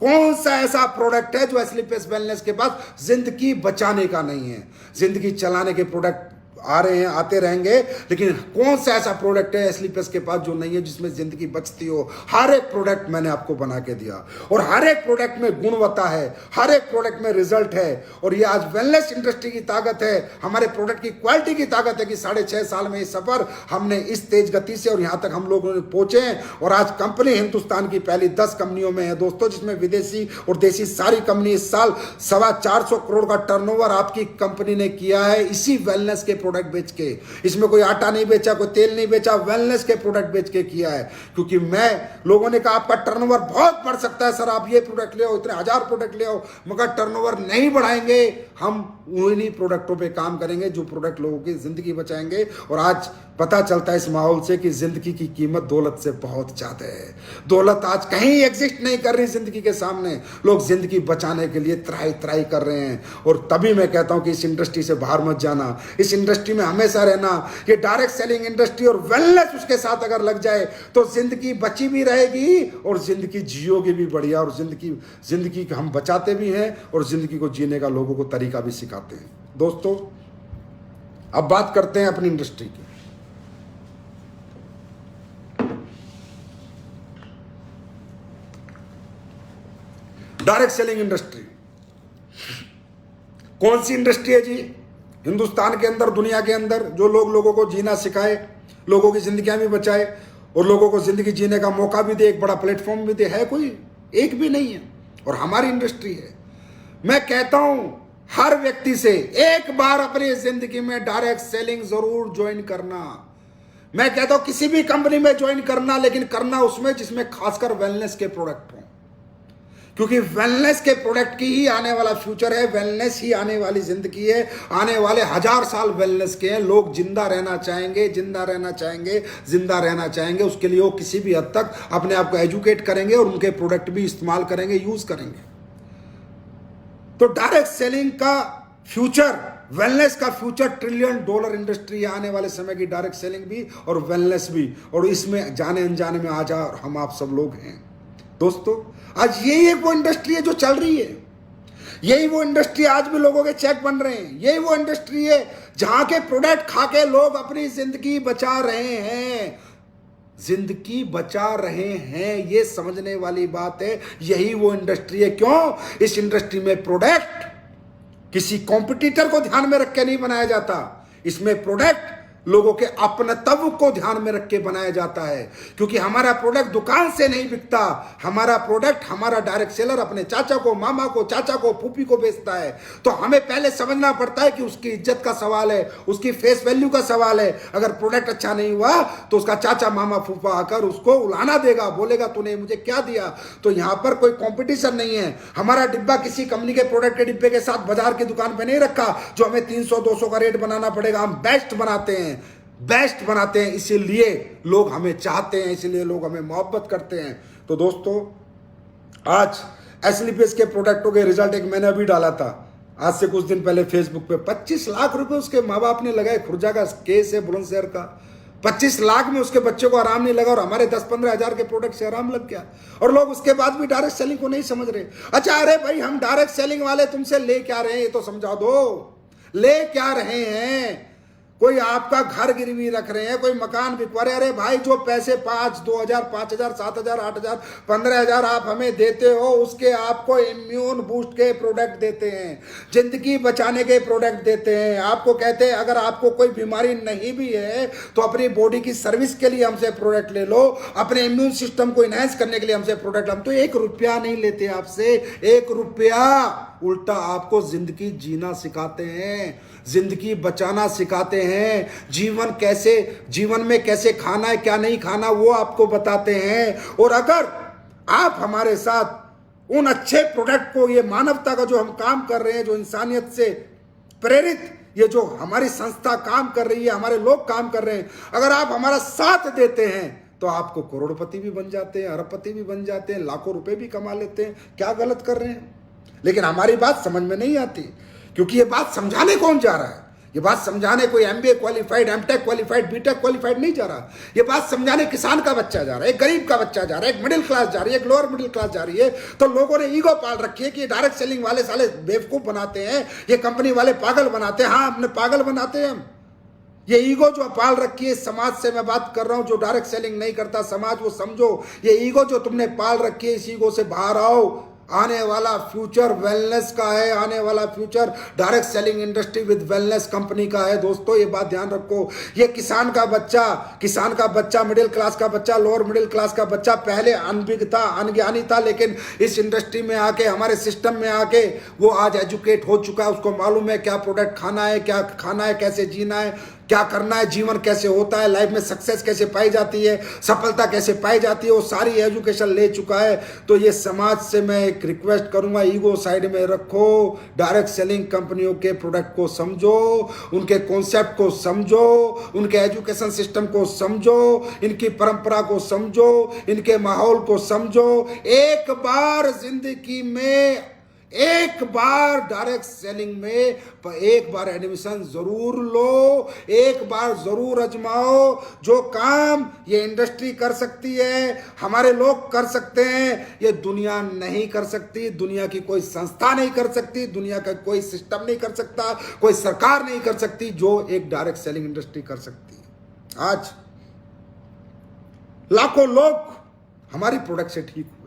कौन सा ऐसा प्रोडक्ट है जो एस्क्लेपियस वेलनेस के पास जिंदगी बचाने का नहीं है, जिंदगी चलाने के प्रोडक्ट आ रहे हैं, आते रहेंगे, लेकिन कौन सा ऐसा प्रोडक्ट है एसलीपीएस के पास जो नहीं है जिसमें जिंदगी बचती हो? हर एक प्रोडक्ट मैंने आपको बना के दिया और हर एक प्रोडक्ट में गुणवत्ता है, हर एक प्रोडक्ट में रिजल्ट है। और ये आज वेलनेस इंडस्ट्री की ताकत है, हमारे प्रोडक्ट की क्वालिटी की ताकत है कि 6.5 साल में ये सफर हमने इस तेज गति से और यहां तक हम लोग पहुंचे हैं। और आज कंपनी हिंदुस्तान की पहली 10 कंपनियों में है दोस्तों, जिसमें विदेशी और देशी सारी कंपनी। इस साल 425 करोड़ का टर्नओवर आपकी कंपनी ने किया है इसी वेलनेस के प्रोडक्ट बेच के। इसमें कोई आटा नहीं बेचा, कोई तेल नहीं बेचा, वेलनेस के प्रोडक्ट बेच के किया है। क्योंकि मैं लोगों ने कहा आपका टर्नओवर बहुत बढ़ सकता है सर, आप ये प्रोडक्ट ले आओ, इतने 1000 प्रोडक्ट ले आओ, मगर टर्नओवर नहीं बढ़ाएंगे, हम उन्हीं प्रोडक्टों पे काम करेंगे जो प्रोडक्ट लोगों की जिंदगी बचाएंगे। और आज पता चलता है इस माहौल से कि जिंदगी की कीमत दौलत से बहुत ज्यादा है। दौलत आज कहीं एग्जिस्ट नहीं कर रही जिंदगी के सामने। लोग जिंदगी बचाने के लिए त्राही त्राही कर रहे हैं। और तभी मैं कहता हूं कि इस इंडस्ट्री से बाहर मत जाना, इस इंडस्ट्री में हमेशा रहना। ये डायरेक्ट सेलिंग इंडस्ट्री और वेलनेस उसके साथ अगर लग जाए तो जिंदगी बची भी रहेगी और जिंदगी जियोगे भी बढ़िया। और जिंदगी हम बचाते भी हैं और जिंदगी को जीने का लोगों को तरीका भी सिखाते हैं। दोस्तों अब बात करते हैं अपनी इंडस्ट्री की। डायरेक्ट सेलिंग इंडस्ट्री कौन सी इंडस्ट्री है जी? हिंदुस्तान के अंदर, दुनिया के अंदर जो लोगों को जीना सिखाए, लोगों की जिंदगियां भी बचाए और लोगों को जिंदगी जीने का मौका भी दे, एक बड़ा प्लेटफॉर्म भी दे, है कोई? एक भी नहीं है। और हमारी इंडस्ट्री है। मैं कहता हूं हर व्यक्ति से एक बार अपनी जिंदगी में डायरेक्ट सेलिंग जरूर ज्वाइन करना। मैं कहता हूं किसी भी कंपनी में ज्वाइन करना, लेकिन करना उसमें जिसमें खासकर वेलनेस के प्रोडक्ट हो। क्योंकि वेलनेस के प्रोडक्ट की ही आने वाला फ्यूचर है, वेलनेस ही आने वाली जिंदगी है। आने वाले 1000 साल वेलनेस के हैं। लोग जिंदा रहना चाहेंगे, जिंदा रहना चाहेंगे, जिंदा रहना चाहेंगे। उसके लिए वो किसी भी हद तक अपने आप को एजुकेट करेंगे और उनके प्रोडक्ट भी इस्तेमाल करेंगे, यूज करेंगे। तो डायरेक्ट सेलिंग का फ्यूचर, वेलनेस का फ्यूचर $1 ट्रिलियन इंडस्ट्री है आने वाले समय की, डायरेक्ट सेलिंग भी और वेलनेस भी। और इसमें जाने अनजाने में आज हम आप सब लोग हैं। दोस्तों आज यही एक वो इंडस्ट्री है जो चल रही है। यही वो इंडस्ट्री आज भी लोगों के चेक बन रहे हैं। यही वो इंडस्ट्री है जहां के प्रोडक्ट खा के लोग अपनी जिंदगी बचा रहे हैं। जिंदगी बचा रहे हैं, ये समझने वाली बात है। यही वो इंडस्ट्री है। क्यों? इस इंडस्ट्री में प्रोडक्ट किसी कॉम्पिटिटर को ध्यान में रख के नहीं बनाया जाता। इसमें प्रोडक्ट लोगों के अपनत्व को ध्यान में रख के बनाया जाता है। क्योंकि हमारा प्रोडक्ट दुकान से नहीं बिकता। हमारा प्रोडक्ट हमारा डायरेक्ट सेलर अपने चाचा को, मामा को, चाचा को, फूफी को बेचता है। तो हमें पहले समझना पड़ता है कि उसकी इज्जत का सवाल है, उसकी फेस वैल्यू का सवाल है। अगर प्रोडक्ट अच्छा नहीं हुआ तो उसका चाचा, मामा, फूफा आकर उसको उलाना देगा, बोलेगा तूने मुझे क्या दिया। तो यहां पर कोई कंपटीशन नहीं है। हमारा डिब्बा किसी कंपनी के प्रोडक्ट के डिब्बे के साथ बाजार की दुकान पे नहीं रखा जो हमें 300-200 का रेट बनाना पड़ेगा। हम बेस्ट बनाते हैं, बेस्ट बनाते हैं, इसीलिए लोग हमें चाहते हैं, इसीलिए लोग हमें मोहब्बत करते हैं। तो दोस्तों आज एसलीपीएस के प्रोडक्टों के रिजल्ट एक मैंने अभी डाला था, आज से कुछ दिन पहले फेसबुक पे 25 लाख रुपए उसके माँ बाप ने लगाए। खुर्जा का केस है बुलंदशहर का, 25 लाख में उसके बच्चे को आराम नहीं लगा और हमारे 10-15 हजार के प्रोडक्ट से आराम लग गया। और लोग उसके बाद भी डायरेक्ट सेलिंग को नहीं समझ रहे। अच्छा अरे भाई हम डायरेक्ट सेलिंग वाले तुमसे ले क्या रहे हैं ये तो समझा दो। ले क्या रहे हैं? कोई आपका घर गिरवी रख रहे हैं, कोई मकान बिकवा रहे। अरे भाई जो पैसे 5, 2000, 5000, 7000, 8000, 15000 आप हमें देते हो, उसके आपको इम्यून बूस्ट के प्रोडक्ट देते हैं, जिंदगी बचाने के प्रोडक्ट देते हैं। आपको कहते हैं अगर आपको कोई बीमारी नहीं भी है तो अपनी बॉडी की सर्विस के लिए हमसे प्रोडक्ट ले लो, अपने इम्यून सिस्टम को इनहेंस करने के लिए हमसे प्रोडक्ट। हम तो 1 रुपया नहीं लेते आपसे, 1 रुपया। उल्टा आपको जिंदगी जीना सिखाते हैं, जिंदगी बचाना सिखाते हैं, जीवन में कैसे खाना है क्या नहीं खाना वो आपको बताते हैं। और अगर आप हमारे साथ उन अच्छे प्रोडक्ट को, ये मानवता का जो हम काम कर रहे हैं, जो इंसानियत से प्रेरित ये जो हमारी संस्था काम कर रही है, हमारे लोग काम कर रहे हैं, अगर आप हमारा साथ देते हैं तो आपको करोड़पति भी बन जाते हैं, अरबपति भी बन जाते हैं, लाखों रुपए भी कमा लेते हैं। क्या गलत कर रहे हैं? लेकिन हमारी बात समझ में नहीं आती, क्योंकि ये बात समझाने कौन जा रहा है? ये बात समझाने कोई MBA qualified, MTech qualified, BTech qualified नहीं जा रहा। ये बात समझाने किसान का बच्चा जा रहा है, एक गरीब का बच्चा जा रहा है, एक मिडिल क्लास जा रही है, एक लोअर मिडिल क्लास जा रही है। तो लोगों ने ईगो पाल रखी है कि ये डायरेक्ट सेलिंग वाले साले बेवकूफ बनाते हैं, ये कंपनी वाले पागल बनाते हैं। हाँ, हमने पागल बनाते हैं हम, ये ईगो जो पाल रखी है, समाज से मैं बात कर रहा हूं जो डायरेक्ट सेलिंग नहीं करता समाज, वो समझो ये ईगो जो तुमने पाल रखी है, इस ईगो से बाहर आओ। आने वाला फ्यूचर वेलनेस का है, आने वाला future direct selling industry with wellness company का है। दोस्तों ये बात ध्यान रखो। ये किसान का बच्चा, मिडिल क्लास का बच्चा, लोअर मिडिल क्लास का बच्चा पहले अनभिज्ञ था, अनज्ञानी था, लेकिन इस इंडस्ट्री में आके, हमारे सिस्टम में आके वो आज एजुकेट हो चुका है। उसको मालूम है क्या प्रोडक्ट खाना है, क्या खाना है, कैसे जीना है, क्या करना है, जीवन कैसे होता है, लाइफ में सक्सेस कैसे पाई जाती है, सफलता कैसे पाई जाती है, वो सारी एजुकेशन ले चुका है। तो ये समाज से मैं एक रिक्वेस्ट करूंगा, ईगो साइड में रखो, डायरेक्ट सेलिंग कंपनियों के प्रोडक्ट को समझो, उनके कॉन्सेप्ट को समझो, उनके एजुकेशन सिस्टम को समझो, इनकी परंपरा को समझो, इनके माहौल को समझो। एक बार जिंदगी में, एक बार डायरेक्ट सेलिंग में एक बार एडमिशन जरूर लो, एक बार जरूर आजमाओ। जो काम ये इंडस्ट्री कर सकती है, हमारे लोग कर सकते हैं, ये दुनिया नहीं कर सकती, दुनिया की कोई संस्था नहीं कर सकती, दुनिया का कोई सिस्टम नहीं कर सकता, कोई सरकार नहीं कर सकती, जो एक डायरेक्ट सेलिंग इंडस्ट्री कर सकती है। आज लाखों लोग हमारी प्रोडक्ट से ठीक हुए,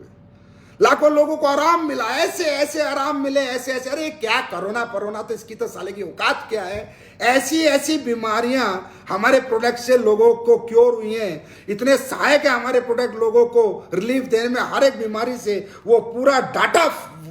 लाखों लोगों को आराम मिला, ऐसे ऐसे आराम मिले, ऐसे ऐसे। अरे क्या कोरोना तो इसकी तो साले की औकात क्या है। ऐसी ऐसी बीमारियां हमारे प्रोडक्ट से लोगों को क्योर हुई हैं, इतने सहायक है हमारे प्रोडक्ट लोगों को रिलीफ देने में। हर एक बीमारी से वो पूरा डाटा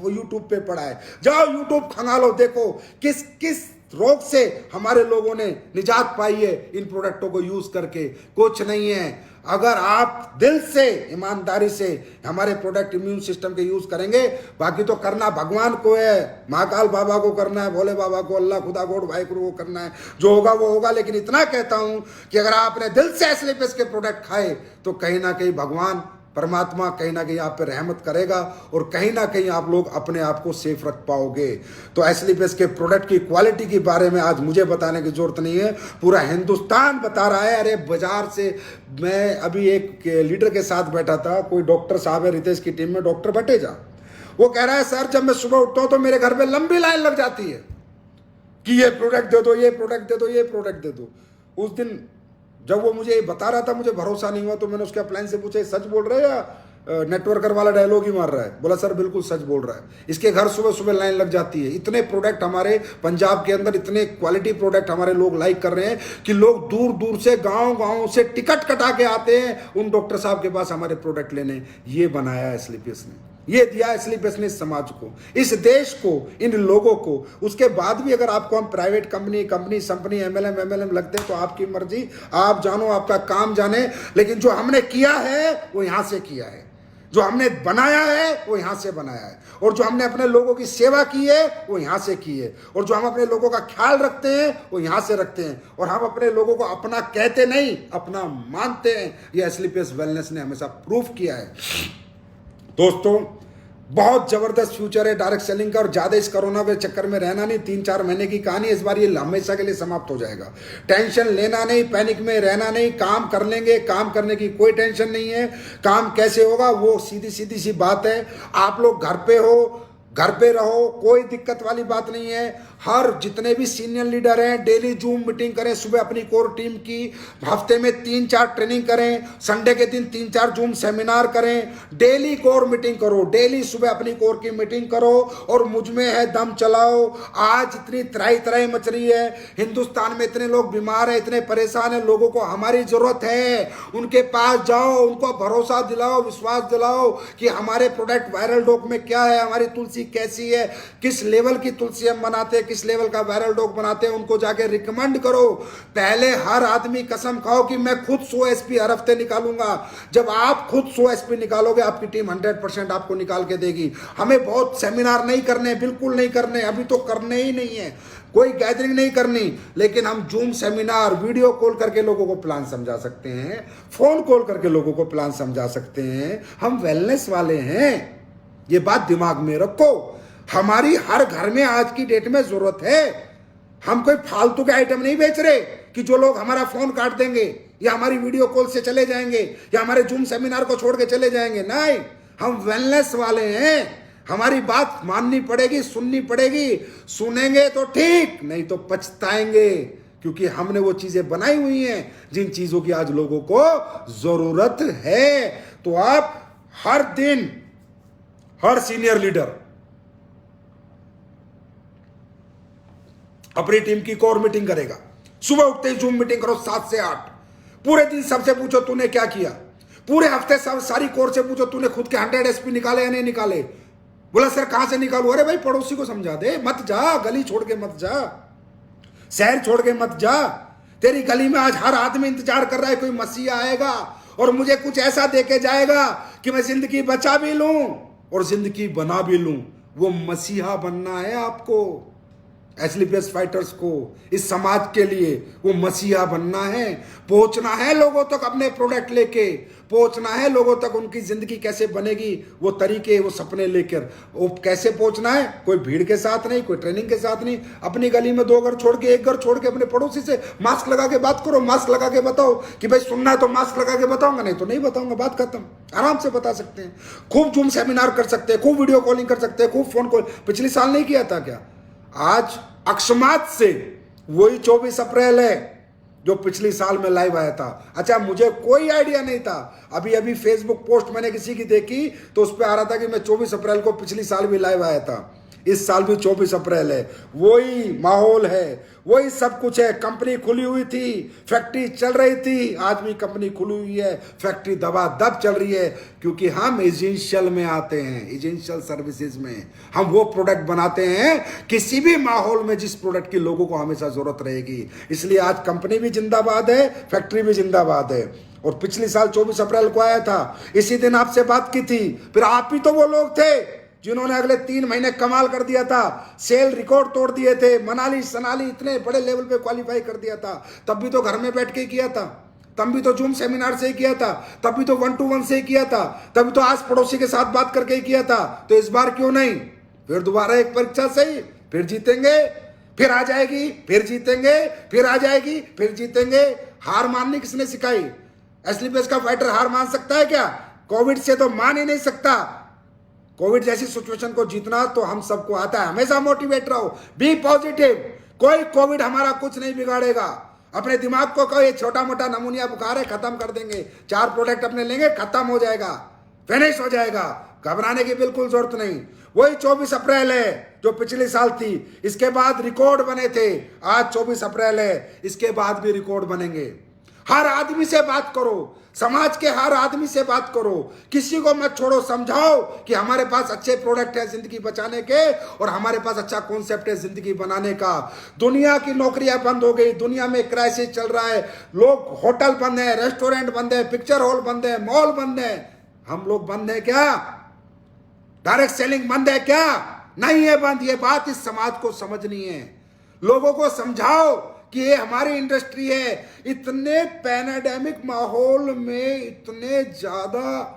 यूट्यूब पे पड़ा है। जाओ यूट्यूब खंगालो, देखो किस किस रोग से हमारे लोगों ने निजात पाई है इन प्रोडक्टों को यूज करके। कुछ नहीं है। अगर आप दिल से, ईमानदारी से हमारे प्रोडक्ट इम्यून सिस्टम के यूज करेंगे, बाकी तो करना भगवान को है, महाकाल बाबा को करना है, भोले बाबा को, अल्लाह खुदा गॉड वाहिगुरु को करना है, जो होगा वो होगा। लेकिन इतना कहता हूं कि अगर आपने दिल से एस्लीपिस के प्रोडक्ट खाए तो कहीं ना कहीं भगवान परमात्मा कहीं ना कहीं आप पे रहमत करेगा और कहीं ना कहीं आप लोग अपने आप को सेफ रख पाओगे। तो एस्लीपिस के प्रोडक्ट की क्वालिटी के बारे में आज मुझे बताने की जरूरत नहीं है, पूरा हिंदुस्तान बता रहा है। अरे बाजार से मैं अभी एक लीडर के साथ बैठा था, कोई डॉक्टर साहब है रितेश की टीम में, डॉक्टर भटेजा, वो कह रहा है सर जब मैं सुबह उठता हूं तो मेरे घर पे लंबी लाइन लग जाती है कि ये प्रोडक्ट दे दो, ये प्रोडक्ट दे दो, ये प्रोडक्ट दे दो। उस दिन जब वो मुझे बता रहा था मुझे भरोसा नहीं हुआ, तो मैंने उसके अपलाइन से पूछा सच बोल रहे हैं या नेटवर्कर वाला डायलॉग ही मार रहा है? बोला सर बिल्कुल सच बोल रहा है। इसके घर सुबह सुबह लाइन लग जाती है। इतने प्रोडक्ट हमारे पंजाब के अंदर, इतने क्वालिटी प्रोडक्ट हमारे लोग लाइक कर रहे हैं कि लोग दूर दूर से, गांव से टिकट कटा के आते हैं उन डॉक्टर साहब के पास हमारे प्रोडक्ट लेने। ये बनाया है एस्लीपियस ने, ये दिया एस्लीपियस ने इस समाज को, इस देश को, इन लोगों को। उसके बाद भी अगर आपको हम प्राइवेट कंपनी एमएलएम लगते हैं तो आपकी मर्जी, आप जानो, आपका काम जाने। लेकिन जो हमने किया है वो यहां से किया है, जो हमने बनाया है वो यहां से बनाया है, और जो हमने अपने लोगों की सेवा की है वो यहां से की है, और जो हम अपने लोगों का ख्याल रखते हैं वो यहां से रखते हैं। और हम अपने लोगों को अपना कहते नहीं, अपना मानते हैं। ये एस्लीपियस वेलनेस ने हमेशा प्रूफ किया है। दोस्तों बहुत जबरदस्त फ्यूचर है डायरेक्ट सेलिंग का, और ज्यादा इस कोरोना के चक्कर में रहना नहीं। 3-4 महीने की कहानी, इस बार ये हमेशा के लिए समाप्त हो जाएगा। टेंशन लेना नहीं, पैनिक में रहना नहीं, काम कर लेंगे, काम करने की कोई टेंशन नहीं है। काम कैसे होगा वो सीधी सी बात है। आप लोग घर पे हो, घर पे रहो, कोई दिक्कत वाली बात नहीं है। हर जितने भी सीनियर लीडर हैं डेली जूम मीटिंग करें सुबह अपनी कोर टीम की, हफ्ते में 3-4 ट्रेनिंग करें, संडे के दिन 3-4 जूम सेमिनार करें, डेली कोर मीटिंग करो, डेली सुबह अपनी कोर की मीटिंग करो और मुझ में है दम चलाओ। आज इतनी तराई मच रही है, हिंदुस्तान में इतने लोग बीमार हैं, इतने परेशान हैं, लोगों को हमारी जरूरत है। उनके पास जाओ, उनको भरोसा दिलाओ, विश्वास दिलाओ कि हमारे प्रोडक्ट वायरल डॉक में क्या है, हमारी तुलसी कैसी है, किस लेवल की तुलसी हम बनाते हैं, किस लेवल का वायरल डॉग बनाते हैं, उनको जाके रिकमेंड करो। पहले हर आदमी कसम खाओ कि मैं खुद 100 एसपी हर हफ्ते निकालूंगा। जब आप खुद 100 एसपी निकालोगे आपकी टीम 100% आपको निकाल के देगी। हमें बहुत सेमिनार नहीं करने, बिल्कुल नहीं करने, अभी तो करने ही नहीं है, कोई गैदरिंग नहीं करनी। लेकिन हम जूम सेमिनार, वीडियो कॉल करके लोगों को प्लान समझा सकते हैं, फोन कॉल करके लोगों को प्लान समझा सकते हैं। हम वेलनेस वाले हैं, ये बात दिमाग में रखो। हमारी हर घर में आज की डेट में जरूरत है। हम कोई फालतू के आइटम नहीं बेच रहे कि जो लोग हमारा फोन काट देंगे या हमारी वीडियो कॉल से चले जाएंगे या हमारे जूम सेमिनार को छोड़ के चले जाएंगे। नहीं, हम वेलनेस वाले हैं। हमारी बात माननी पड़ेगी, सुननी पड़ेगी। सुनेंगे तो ठीक, नहीं तो पछताएंगे। क्योंकि हमने वो चीजें बनाई हुई हैं जिन चीजों की आज लोगों को जरूरत है। तो आप हर दिन, हर सीनियर लीडर अपनी टीम की कोर मीटिंग करेगा। सुबह उठते ही जूम मीटिंग करो 7 से 8। पूरे दिन सबसे पूछो तूने क्या किया। पूरे हफ्ते सारी कोर से पूछो तूने खुद के 100 एसपी निकाले या नहीं निकाले। बोला सर कहां से निकालू। अरे भाई पड़ोसी को समझा दे, मत जा, गली छोड़ के मत जा, शहर छोड़ के मत जा। तेरी गली में आज हर आदमी इंतजार कर रहा है कोई मसीहा आएगा और मुझे कुछ ऐसा देके जाएगा कि मैं जिंदगी बचा भी लूं और जिंदगी बना भी लूं। वो मसीहा बनना है आपको, एसलीपीएस फाइटर्स को, इस समाज के लिए वो मसीहा बनना है। पहुंचना है लोगों तक अपने प्रोडक्ट लेके, पहुंचना है लोगों तक उनकी जिंदगी कैसे बनेगी, वो तरीके, वो सपने लेकर। वो कैसे पहुंचना है, कोई भीड़ के साथ नहीं, कोई ट्रेनिंग के साथ नहीं। अपनी गली में 2 घर छोड़ के, 1 घर छोड़ के अपने पड़ोसी से मास्क लगा के बात करो। मास्क लगा के बताओ कि भाई सुनना है तो मास्क लगा के बताऊंगा, नहीं तो नहीं बताऊंगा, बात खत्म। आराम से बता सकते हैं। खूब जूम सेमिनार कर सकते हैं, खूब वीडियो कॉलिंग कर सकते हैं, खूब फोन कॉल। पिछले साल नहीं किया था क्या? आज अक्षमात से वही 24 अप्रैल है जो पिछले साल में लाइव आया था। अच्छा, मुझे कोई आइडिया नहीं था। अभी अभी फेसबुक पोस्ट मैंने किसी की देखी तो उस पर आ रहा था कि मैं 24 अप्रैल को पिछली साल भी लाइव आया था। इस साल भी 24 अप्रैल है। वही माहौल है, वही सब कुछ है। कंपनी खुली हुई थी, फैक्ट्री चल रही थी, आज भी कंपनी खुली हुई है, फैक्ट्री दबादब चल रही है। क्योंकि हम एजेंशियल में आते हैं, एजेंशियल सर्विसेज में हम वो प्रोडक्ट बनाते हैं किसी भी माहौल में जिस प्रोडक्ट की लोगों को हमेशा जरूरत रहेगी। इसलिए आज कंपनी भी जिंदाबाद है, फैक्ट्री भी जिंदाबाद है। और पिछले साल 24 अप्रैल को आया था, इसी दिन आपसे बात की थी। फिर आप ही तो वो लोग थे जिन्होंने अगले 3 महीने कमाल कर दिया था, सेल रिकॉर्ड तोड़ दिए थे, मनाली सनाली इतने बड़े लेवल पे क्वालिफाई कर दिया था। तब भी तो घर में बैठ के किया था, तब भी तो जूम सेमिनार से ही किया था, तब भी तो 1-to-1 से ही किया था, तभी तो आज पड़ोसी के साथ बात करके ही किया था। तो इस बार क्यों नहीं? फिर दोबारा एक परीक्षा सही, फिर जीतेंगे, फिर आ जाएगी, फिर जीतेंगे, फिर आ जाएगी, फिर जीतेंगे। हार माननी किसने सिखाई? एसलीपीएस का फाइटर हार मान सकता है क्या? कोविड से तो मान ही नहीं सकता। कोविड जैसी सिचुएशन को जीतना तो हम सबको आता है। हमेशा मोटिवेट रहो, बी पॉजिटिव। कोई कोविड हमारा कुछ नहीं बिगाड़ेगा। अपने दिमाग को कहो ये छोटा मोटा नमूनिया बुखार है, खत्म कर देंगे। 4 प्रोडक्ट अपने लेंगे, खत्म हो जाएगा, फिनिश हो जाएगा। घबराने की बिल्कुल जरूरत नहीं। वही 24 अप्रैल है जो पिछले साल थी, इसके बाद रिकॉर्ड बने थे। आज 24 अप्रैल है, इसके बाद भी रिकॉर्ड बनेंगे। हर आदमी से बात करो, समाज के हर आदमी से बात करो, किसी को मत छोड़ो। समझाओ कि हमारे पास अच्छे प्रोडक्ट है जिंदगी बचाने के और हमारे पास अच्छा कॉन्सेप्ट है जिंदगी बनाने का। दुनिया की नौकरियां बंद हो गई, दुनिया में क्राइसिस चल रहा है, लोग होटल बंद है, रेस्टोरेंट बंद है, पिक्चर हॉल बंद है, मॉल बंद है। हम लोग बंद है क्या? डायरेक्ट सेलिंग बंद है क्या? नहीं है बंद। ये बात इस समाज को समझनी है। लोगों को समझाओ कि ये हमारी इंडस्ट्री है। इतने पैंडेमिक माहौल में, इतने ज्यादा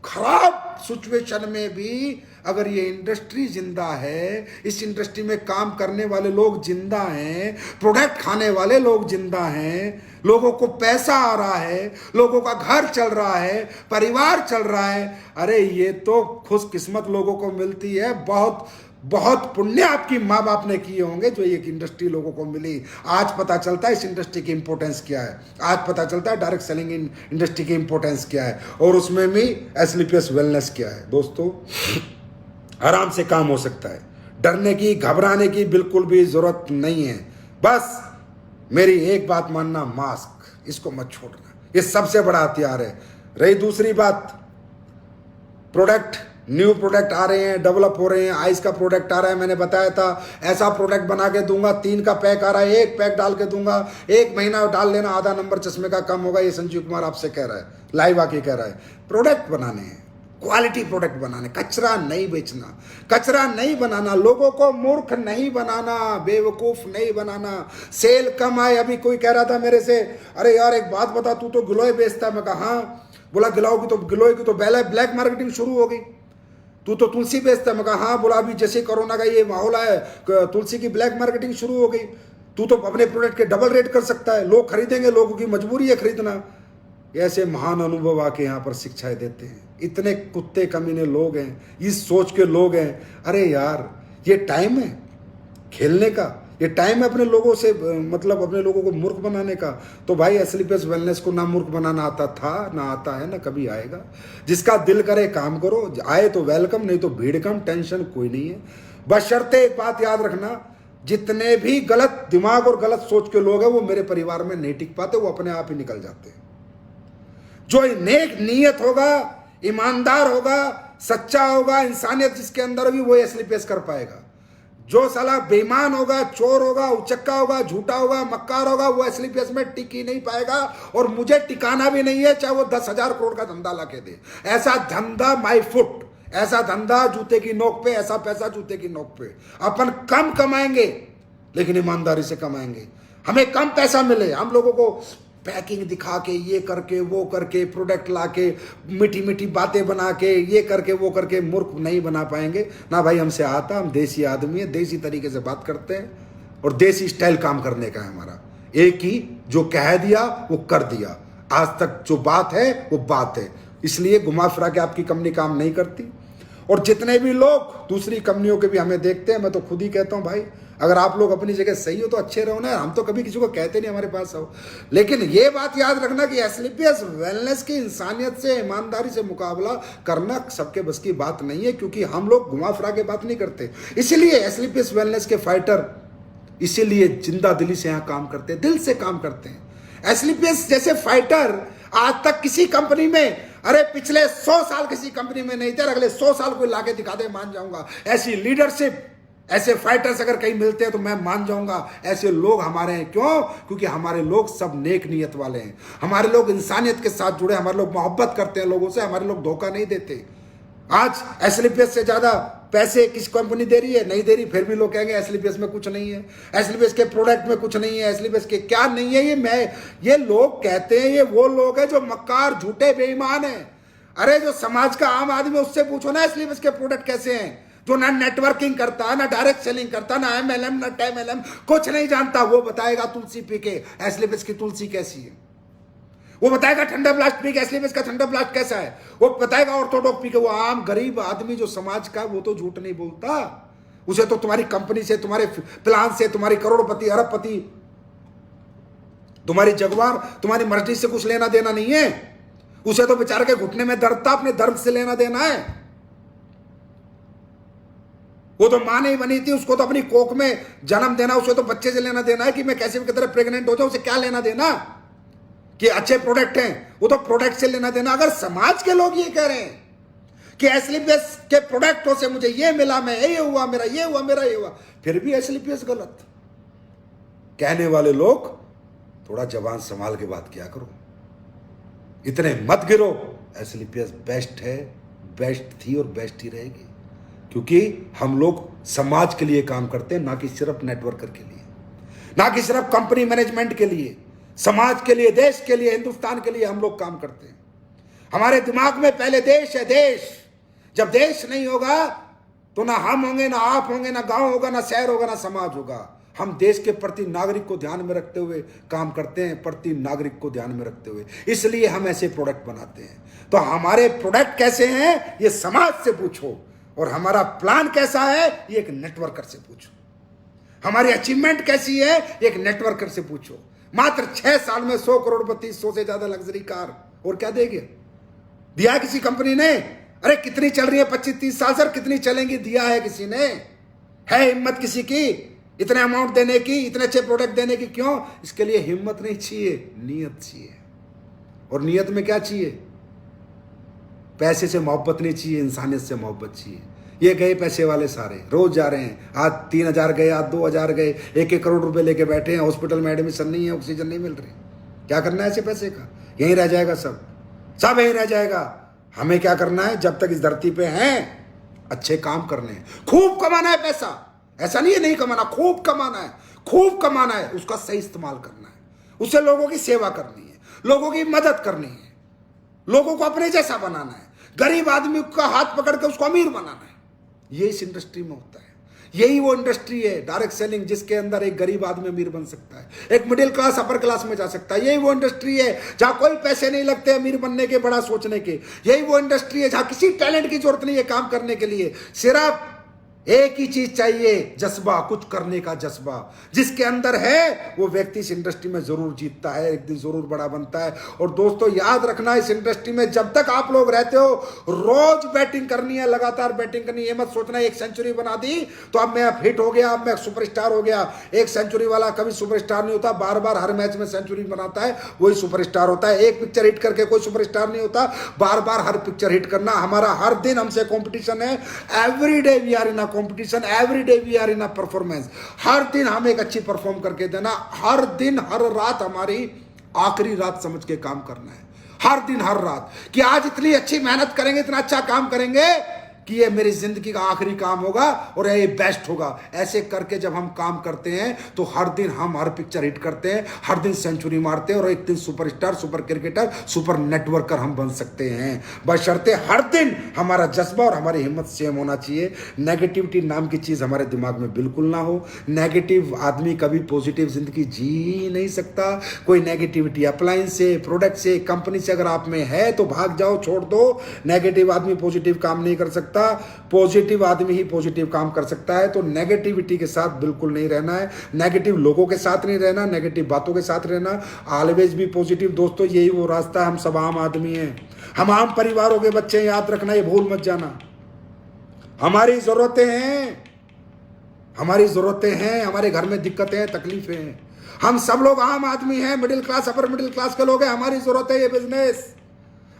खराब सिचुएशन में भी अगर ये इंडस्ट्री जिंदा है, इस इंडस्ट्री में काम करने वाले लोग जिंदा हैं, प्रोडक्ट खाने वाले लोग जिंदा हैं, लोगों को पैसा आ रहा है, लोगों का घर चल रहा है, परिवार चल रहा है। अरे ये तो खुशकिस्मत लोगों को मिलती है। बहुत बहुत पुण्य आपकी माँ बाप ने किए होंगे जो एक इंडस्ट्री लोगों को मिली। आज पता चलता है इस इंडस्ट्री की इंपॉर्टेंस क्या है, आज पता चलता है डायरेक्ट सेलिंग इंडस्ट्री की इंपॉर्टेंस क्या है, और उसमें भी एसलीपीएस वेलनेस क्या है। दोस्तों, आराम से काम हो सकता है, डरने की, घबराने की बिल्कुल भी जरूरत नहीं है। बस मेरी एक बात मानना, मास्क, इसको मत छोड़ना, ये सबसे बड़ा हथियार है। रही दूसरी बात, प्रोडक्ट, न्यू प्रोडक्ट आ रहे हैं, डेवलप हो रहे हैं। आइस का प्रोडक्ट आ रहा है, मैंने बताया था ऐसा प्रोडक्ट बना के दूंगा। 3 का पैक आ रहा है, 1 पैक डाल के दूंगा, 1 महीना डाल लेना, आधा नंबर चश्मे का कम होगा। ये संजीव कुमार आपसे कह रहा है, लाइव आके कह रहा है। प्रोडक्ट बनाने हैं, क्वालिटी प्रोडक्ट बनाने, कचरा नहीं बेचना, कचरा नहीं बनाना, लोगों को मूर्ख नहीं बनाना, बेवकूफ नहीं बनाना। सेल कम आए, अभी कोई कह रहा था मेरे से, अरे यार एक बात बता, तू तो गिलोय बेचता है। मैं कहा हाँ। बोला गिलोय की तो ब्लैक मार्केटिंग शुरू हो गई, तू तो तुलसी बेचता है। मैं कहा हाँ। बोला अभी जैसे कोरोना का ये माहौल है, तुलसी की ब्लैक मार्केटिंग शुरू हो गई, तू तो अपने प्रोडक्ट के डबल रेट कर सकता है, लोग खरीदेंगे, लोगों की मजबूरी है खरीदना। ऐसे महान अनुभव आके यहाँ पर शिक्षाएं देते हैं। इतने कुत्ते कमीने लोग हैं, इस सोच के लोग हैं। अरे यार, ये टाइम है खेलने का, ये टाइम है अपने लोगों से मतलब अपने लोगों को मूर्ख बनाने का। तो भाई एसलीपीएस वेलनेस को ना मूर्ख बनाना आता था, ना आता है, ना कभी आएगा। जिसका दिल करे काम करो, आए तो वेलकम, नहीं तो भीड़ कम, टेंशन कोई नहीं है। बशर्ते एक बात याद रखना, जितने भी गलत दिमाग और गलत सोच के लोग हैं वो मेरे परिवार में नहीं टिक पाते, वो अपने आप ही निकल जाते हैं। जो नेक नीयत होगा, ईमानदार होगा, सच्चा होगा, इंसानियत जिसके अंदर होगी, वो एसलीपीएस कर पाएगा। जो साला बेईमान होगा, चोर होगा, उचक्का होगा, झूठा होगा, मक्कार होगा, वो एसलीपीएस में टिक ही नहीं पाएगा। और मुझे टिकाना भी नहीं है, चाहे वो 10,000 करोड़ का धंधा ला के दे। ऐसा धंधा माई फुट, ऐसा धंधा जूते की नोक पे, ऐसा पैसा जूते की नोक पे। अपन कम कमाएंगे लेकिन ईमानदारी से कमाएंगे। हमें कम पैसा मिले, हम लोगों को पैकिंग दिखा के, ये करके, वो करके, प्रोडक्ट ला के, मीठी मीठी बातें बना के, ये करके, वो करके मूर्ख नहीं बना पाएंगे ना भाई। हमसे आता, हम देसी आदमी है, देसी तरीके से बात करते हैं और देसी स्टाइल काम करने का है हमारा। एक ही जो कह दिया वो कर दिया, आज तक जो बात है वो बात है। इसलिए घुमा फिरा के आपकी कंपनी काम नहीं करती। और जितने भी लोग दूसरी कंपनियों के भी हमें देखते हैं, मैं तो खुद ही कहता हूं भाई, अगर आप लोग अपनी जगह सही हो तो अच्छे रहो ना। हम तो कभी किसी को कहते नहीं हमारे पास आओ, लेकिन ये बात याद रखना कि एसलीपीएस वेलनेस की इंसानियत से, ईमानदारी से मुकाबला करना सबके बस की बात नहीं है, क्योंकि हम लोग घुमा फिरा के बात नहीं करते। इसीलिए एसलीपीएस वेलनेस के फाइटर इसीलिए जिंदा दिली से यहाँ काम करते हैं, दिल से काम करते हैं। एसलीपीएस जैसे फाइटर आज तक किसी कंपनी में, अरे पिछले 100 साल किसी कंपनी में नहीं थे, अगले 100 साल कोई लाके दिखा दे मान जाऊंगा। ऐसी लीडरशिप, ऐसे फाइटर्स अगर कहीं मिलते हैं तो मैं मान जाऊंगा ऐसे लोग हमारे हैं। क्यों? क्योंकि हमारे लोग सब नेक नीयत वाले हैं, हमारे लोग इंसानियत के साथ जुड़े, हमारे लोग मोहब्बत करते हैं लोगों से, हमारे लोग धोखा नहीं देते। आज एसलीपीएस से ज्यादा पैसे किस कंपनी दे रही है? नहीं दे रही, फिर भी लोग कहेंगे एसलीपीएस में कुछ नहीं है, एसलीपीएस के प्रोडक्ट में कुछ नहीं है, एसलीपीएस के क्या नहीं है। ये लोग कहते हैं, ये वो लोग हैं जो मक्कार, झूठे, बेईमान हैं। अरे जो समाज का आम आदमी है उससे पूछो ना एसलीपीएस के प्रोडक्ट कैसे हैं, जो ना नेटवर्किंग करता है, ना डायरेक्ट सेलिंग करता, ना एमएलएम, ना टेमएलएम, कुछ नहीं जानता। वो बताएगा तुलसी पी के एसलीपीएस की तुलसी कैसी है, वो बताएगा ठंडा ब्लास्ट पी के एसलीपीएस का ठंडा ब्लास्ट कैसा है, वो बताएगा ऑर्थोडॉक्स पी के। वो आम गरीब आदमी जो समाज का, वो तो झूठ नहीं बोलता। उसे तो तुम्हारी कंपनी से, तुम्हारे प्लान से, तुम्हारी करोड़पति, अरबपति, तुम्हारी जगवार, तुम्हारी मर्जी से कुछ लेना देना नहीं है। उसे तो बेचारे के घुटने में दर्द था, अपने दर्द से लेना देना है। वो तो मां नहीं बनी थी, उसको तो अपनी कोख में जन्म देना, उसे तो बच्चे से लेना देना है कि मैं कैसे भी की तरह प्रेग्नेंट हो जाऊं। उसे क्या लेना देना कि अच्छे प्रोडक्ट हैं, वो तो प्रोडक्ट से लेना देना। अगर समाज के लोग ये कह रहे हैं कि एसलीपीएस के प्रोडक्टों से मुझे ये मिला, मैं ये हुआ, मेरा ये हुआ, मेरा ये हुआ, फिर भी एसलीपीएस गलत कहने वाले लोग, थोड़ा जबान संभाल के बात किया करो, इतने मत गिरो। एसलीपीएस बेस्ट है, बेस्ट थी और बेस्ट ही रहेगी, क्योंकि हम लोग समाज के लिए काम करते हैं, ना कि सिर्फ नेटवर्कर के लिए, ना कि सिर्फ कंपनी मैनेजमेंट के लिए। समाज के लिए, देश के लिए, हिंदुस्तान के लिए हम लोग काम करते हैं। हमारे दिमाग में पहले देश है, देश। जब देश नहीं होगा तो ना हम होंगे, ना आप होंगे, ना गांव होगा, ना शहर होगा, ना समाज होगा। हम देश के प्रति नागरिक को ध्यान में रखते हुए काम करते हैं, प्रति नागरिक को ध्यान में रखते हुए, इसलिए हम ऐसे प्रोडक्ट बनाते हैं। तो हमारे प्रोडक्ट कैसे हैं ये समाज से पूछो, और हमारा प्लान कैसा है ये एक नेटवर्कर से पूछो। हमारी अचीवमेंट कैसी है एक नेटवर्कर से पूछो। मात्र 6 साल में 100 करोड़पति, 100 से ज्यादा लग्जरी कार, और क्या देंगे? दिया किसी कंपनी ने? अरे कितनी चल रही है 25-30 साल सर, कितनी चलेंगी? दिया है किसी ने? है हिम्मत किसी की इतने अमाउंट देने की, इतने अच्छे प्रोडक्ट देने की? क्यों? इसके लिए हिम्मत नहीं चाहिए, नीयत चाहिए। और नीयत में क्या चाहिए? पैसे से मोहब्बत नहीं चाहिए, इंसानियत से मोहब्बत चाहिए। ये गए पैसे वाले सारे, रोज जा रहे हैं, आज 3,000 गए, आज 2,000 गए, 1-1 करोड़ रुपए लेके बैठे हैं, हॉस्पिटल में एडमिशन नहीं है, ऑक्सीजन नहीं मिल रही। क्या करना है ऐसे पैसे का? यहीं रह जाएगा, सब सब यहीं रह जाएगा। हमें क्या करना है? जब तक इस धरती पे हैं, अच्छे काम करने हैं, खूब कमाना है पैसा। ऐसा नहीं है नहीं कमाना, खूब कमाना है, खूब कमाना है, उसका सही इस्तेमाल करना है, उससे लोगों की सेवा करनी है, लोगों की मदद करनी है, लोगों को अपने जैसा बनाना है, गरीब आदमी का हाथ पकड़ के उसको अमीर बनाना है। ये इस इंडस्ट्री में होता है। यही वो इंडस्ट्री है डायरेक्ट सेलिंग, जिसके अंदर एक गरीब आदमी अमीर बन सकता है, एक मिडिल क्लास अपर क्लास में जा सकता है। यही वो इंडस्ट्री है जहां कोई पैसे नहीं लगते अमीर बनने के, बड़ा सोचने के। यही वो इंडस्ट्री है जहां किसी टैलेंट की जरूरत नहीं है काम करने के लिए, सिर्फ एक ही चीज चाहिए, जज्बा, कुछ करने का जज्बा। जिसके अंदर है वो व्यक्ति इस इंडस्ट्री में जरूर जीतता है, एक दिन जरूर बड़ा बनता है। और दोस्तों याद रखना, इस इंडस्ट्री में जब तक आप लोग रहते हो, रोज बैटिंग करनी है, लगातार बैटिंग करनी है। ये मत सोचना एक सेंचुरी बना दी तो अब मैं हिट हो गया, अब मैं सुपरस्टार हो गया। एक सेंचुरी वाला कभी सुपरस्टार नहीं होता, बार बार हर मैच में सेंचुरी बनाता है वही सुपरस्टार होता है। एक पिक्चर हिट करके कोई सुपरस्टार नहीं होता, बार बार हर पिक्चर हिट करना। हमारा हर दिन हमसे कंपटीशन है, every day we are in a competition, every day we are in a performance. हर दिन हम एक अच्छी परफॉर्म करके देना, हर दिन हर रात हमारी आखिरी रात समझ के काम करना है। हर दिन हर रात कि आज इतनी अच्छी मेहनत करेंगे, इतना अच्छा काम करेंगे कि ये मेरी जिंदगी का आखिरी काम होगा और ये बेस्ट होगा। ऐसे करके जब हम काम करते हैं तो हर दिन हम हर पिक्चर हिट करते हैं, हर दिन सेंचुरी मारते हैं और एक दिन superstar, super cricketer, super networker हम बन सकते हैं। बशर्ते हर दिन हमारा जज्बा और हमारी हिम्मत सेम होना चाहिए। नेगेटिविटी नाम की चीज हमारे दिमाग में बिल्कुल ना हो। नेगेटिव आदमी कभी पॉजिटिव जिंदगी जी ही नहीं सकता। कोई नेगेटिविटी अप्लायंस से, प्रोडक्ट से, कंपनी से अगर आप में है तो भाग जाओ, छोड़ दो। नेगेटिव आदमी पॉजिटिव काम नहीं कर सकता, पॉजिटिव आदमी ही पॉजिटिव काम कर सकता है। तो नेगेटिविटी के साथ बिल्कुल नहीं रहना है, नेगेटिव लोगों के साथ नहीं रहना, नेगेटिव बातों के साथ रहना, ऑलवेज भी पॉजिटिव। दोस्तों यही वो रास्ता है। हम सब आम आदमी हैं, हम आम परिवारों के बच्चे, याद रखना, ये भूल मत जाना। हमारी जरूरतें हैं, हमारी जरूरतें हैं, हमारे घर में दिक्कतें हैं, तकलीफें हैं। हम सब लोग आम आदमी हैं, middle class, upper middle class के लोग हैं। हमारी जरूरत है ये बिजनेस,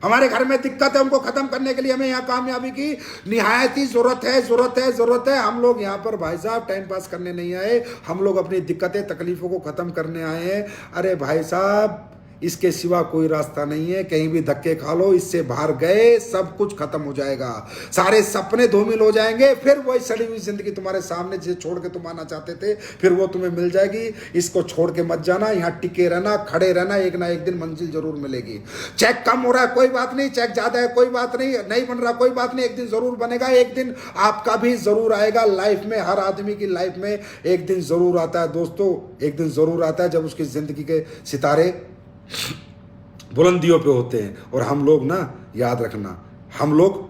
हमारे घर में दिक्कत है, उनको खत्म करने के लिए हमें यहाँ कामयाबी की निहायत ही जरूरत है, जरूरत है, जरूरत है। हम लोग यहाँ पर भाई साहब टाइम पास करने नहीं आए, हम लोग अपनी दिक्कतें तकलीफों को खत्म करने आए हैं। अरे भाई साहब, इसके सिवा कोई रास्ता नहीं है। कहीं भी धक्के खा लो, इससे बाहर गए सब कुछ खत्म हो जाएगा, सारे सपने धूमिल हो जाएंगे। फिर वही सड़ी हुई जिंदगी तुम्हारे सामने जिसे छोड़ के तुम आना चाहते थे, फिर वो तुम्हें मिल जाएगी। इसको छोड़ के मत जाना, यहाँ टिके रहना, खड़े रहना, एक ना एक दिन मंजिल जरूर मिलेगी। चेक कम हो रहा है कोई बात नहीं, चेक ज्यादा है कोई बात नहीं, नहीं बन रहा कोई बात नहीं, एक दिन जरूर बनेगा। एक दिन आपका भी जरूर आएगा लाइफ में। हर आदमी की लाइफ में एक दिन जरूर आता है दोस्तों, एक दिन जरूर आता है जब उसकी जिंदगी के सितारे बुलंदियों पे होते हैं। और हम लोग ना, याद रखना, हम लोग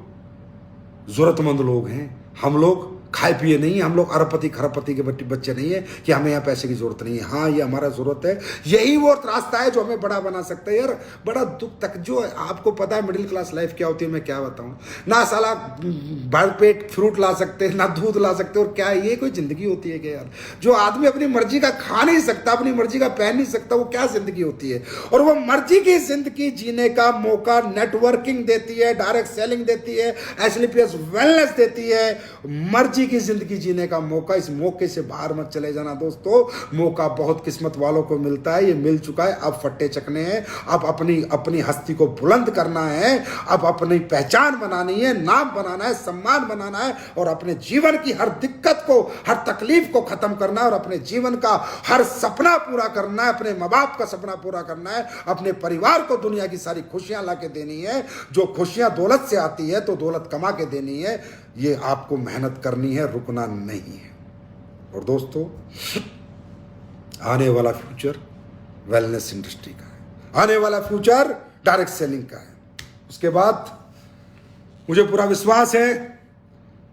जरूरतमंद लोग हैं, हम लोग खाए पिए नहीं है, हम लोग अरबपति खरबपति के बच्चे नहीं है कि हमें यहाँ पैसे की जरूरत नहीं है। हाँ, ये हमारा जरूरत है, यही वो रास्ता है जो हमें बड़ा बना सकता है। यार बड़ा दुख तक, जो आपको पता है मिडिल क्लास लाइफ क्या होती है, मैं क्या बताऊं ना। साला भर पेट फ्रूट ला सकते हैं ना, दूध ला सकते, और क्या ये कोई जिंदगी होती है क्या यार? जो आदमी अपनी मर्जी का खा नहीं सकता, अपनी मर्जी का पहन नहीं सकता, वो क्या जिंदगी होती है? और वो मर्जी की जिंदगी जीने का मौका नेटवर्किंग देती है, डायरेक्ट सेलिंग देती है, एसलीपीएस वेलनेस देती है, मर्जी की जिंदगी जीने का मौका। इस मौके से बाहर मत चले जाना दोस्तों। मौका बहुत किस्मत वालों को मिलता है, ये मिल चुका है। अब फट्टे चकने हैं, अब अपनी हस्ती को बुलंद करना है, अब अपनी पहचान बनानी है, नाम बनाना है, सम्मान बनाना है, और अपने जीवन की हर दिक्कत को, हर तकलीफ को खत्म करना है, और अपने जीवन का हर सपना पूरा करना है, अपने माँ बाप का सपना पूरा करना है, अपने परिवार को दुनिया की सारी खुशियां ला के देनी है। जो खुशियां दौलत से आती है तो दौलत कमा के देनी है। ये आपको मेहनत करनी है, रुकना नहीं है। और दोस्तों, आने वाला फ्यूचर वेलनेस इंडस्ट्री का है, आने वाला फ्यूचर डायरेक्ट सेलिंग का है। उसके बाद मुझे पूरा विश्वास है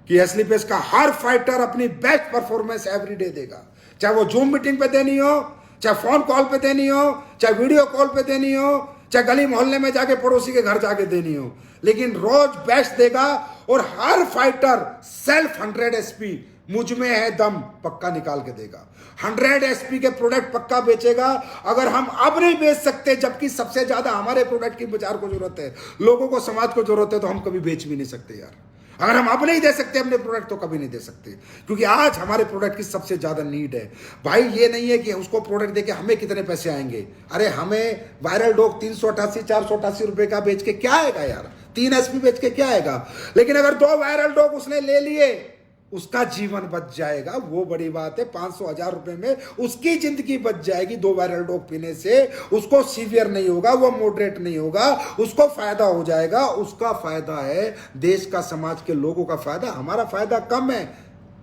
कि एसलीपीएस का हर फाइटर अपनी बेस्ट परफॉर्मेंस एवरीडे देगा। चाहे वो जूम मीटिंग पे देनी हो, चाहे फोन कॉल पे देनी हो, चाहे वीडियो कॉल पे देनी हो, चाहे गली मोहल्ले में जाके पड़ोसी के घर जाके देनी हो, लेकिन रोज बेस्ट देगा। और हर फाइटर सेल्फ 100 एसपी, मुझ में है दम, पक्का निकाल के देगा। 100 एसपी के प्रोडक्ट पक्का बेचेगा। अगर हम अब नहीं बेच सकते, जबकि सबसे ज्यादा हमारे प्रोडक्ट की बाजार को जरूरत है, लोगों को, समाज को जरूरत है, तो हम कभी बेच भी नहीं सकते यार। अगर हम अब नहीं दे सकते अपने प्रोडक्ट, तो कभी नहीं दे सकते, क्योंकि आज हमारे प्रोडक्ट की सबसे ज्यादा नीड है। भाई ये नहीं है कि उसको प्रोडक्ट देके हमें कितने पैसे आएंगे। अरे हमें वायरल डॉग 388 488 रुपए का बेच के क्या आएगा यार? 3 एसपी बेच के क्या आएगा? लेकिन अगर 2 वायरल डॉग उसने ले लिए, उसका जीवन बच जाएगा, वो बड़ी बात है। 500 1000 रुपए में उसकी जिंदगी बच जाएगी 2 वायरल डॉग पीने से। उसको सीवियर नहीं होगा, वो मॉडरेट नहीं होगा, उसको फायदा हो जाएगा। उसका फायदा है, देश का, समाज के लोगों का फायदा। हमारा फायदा कम है,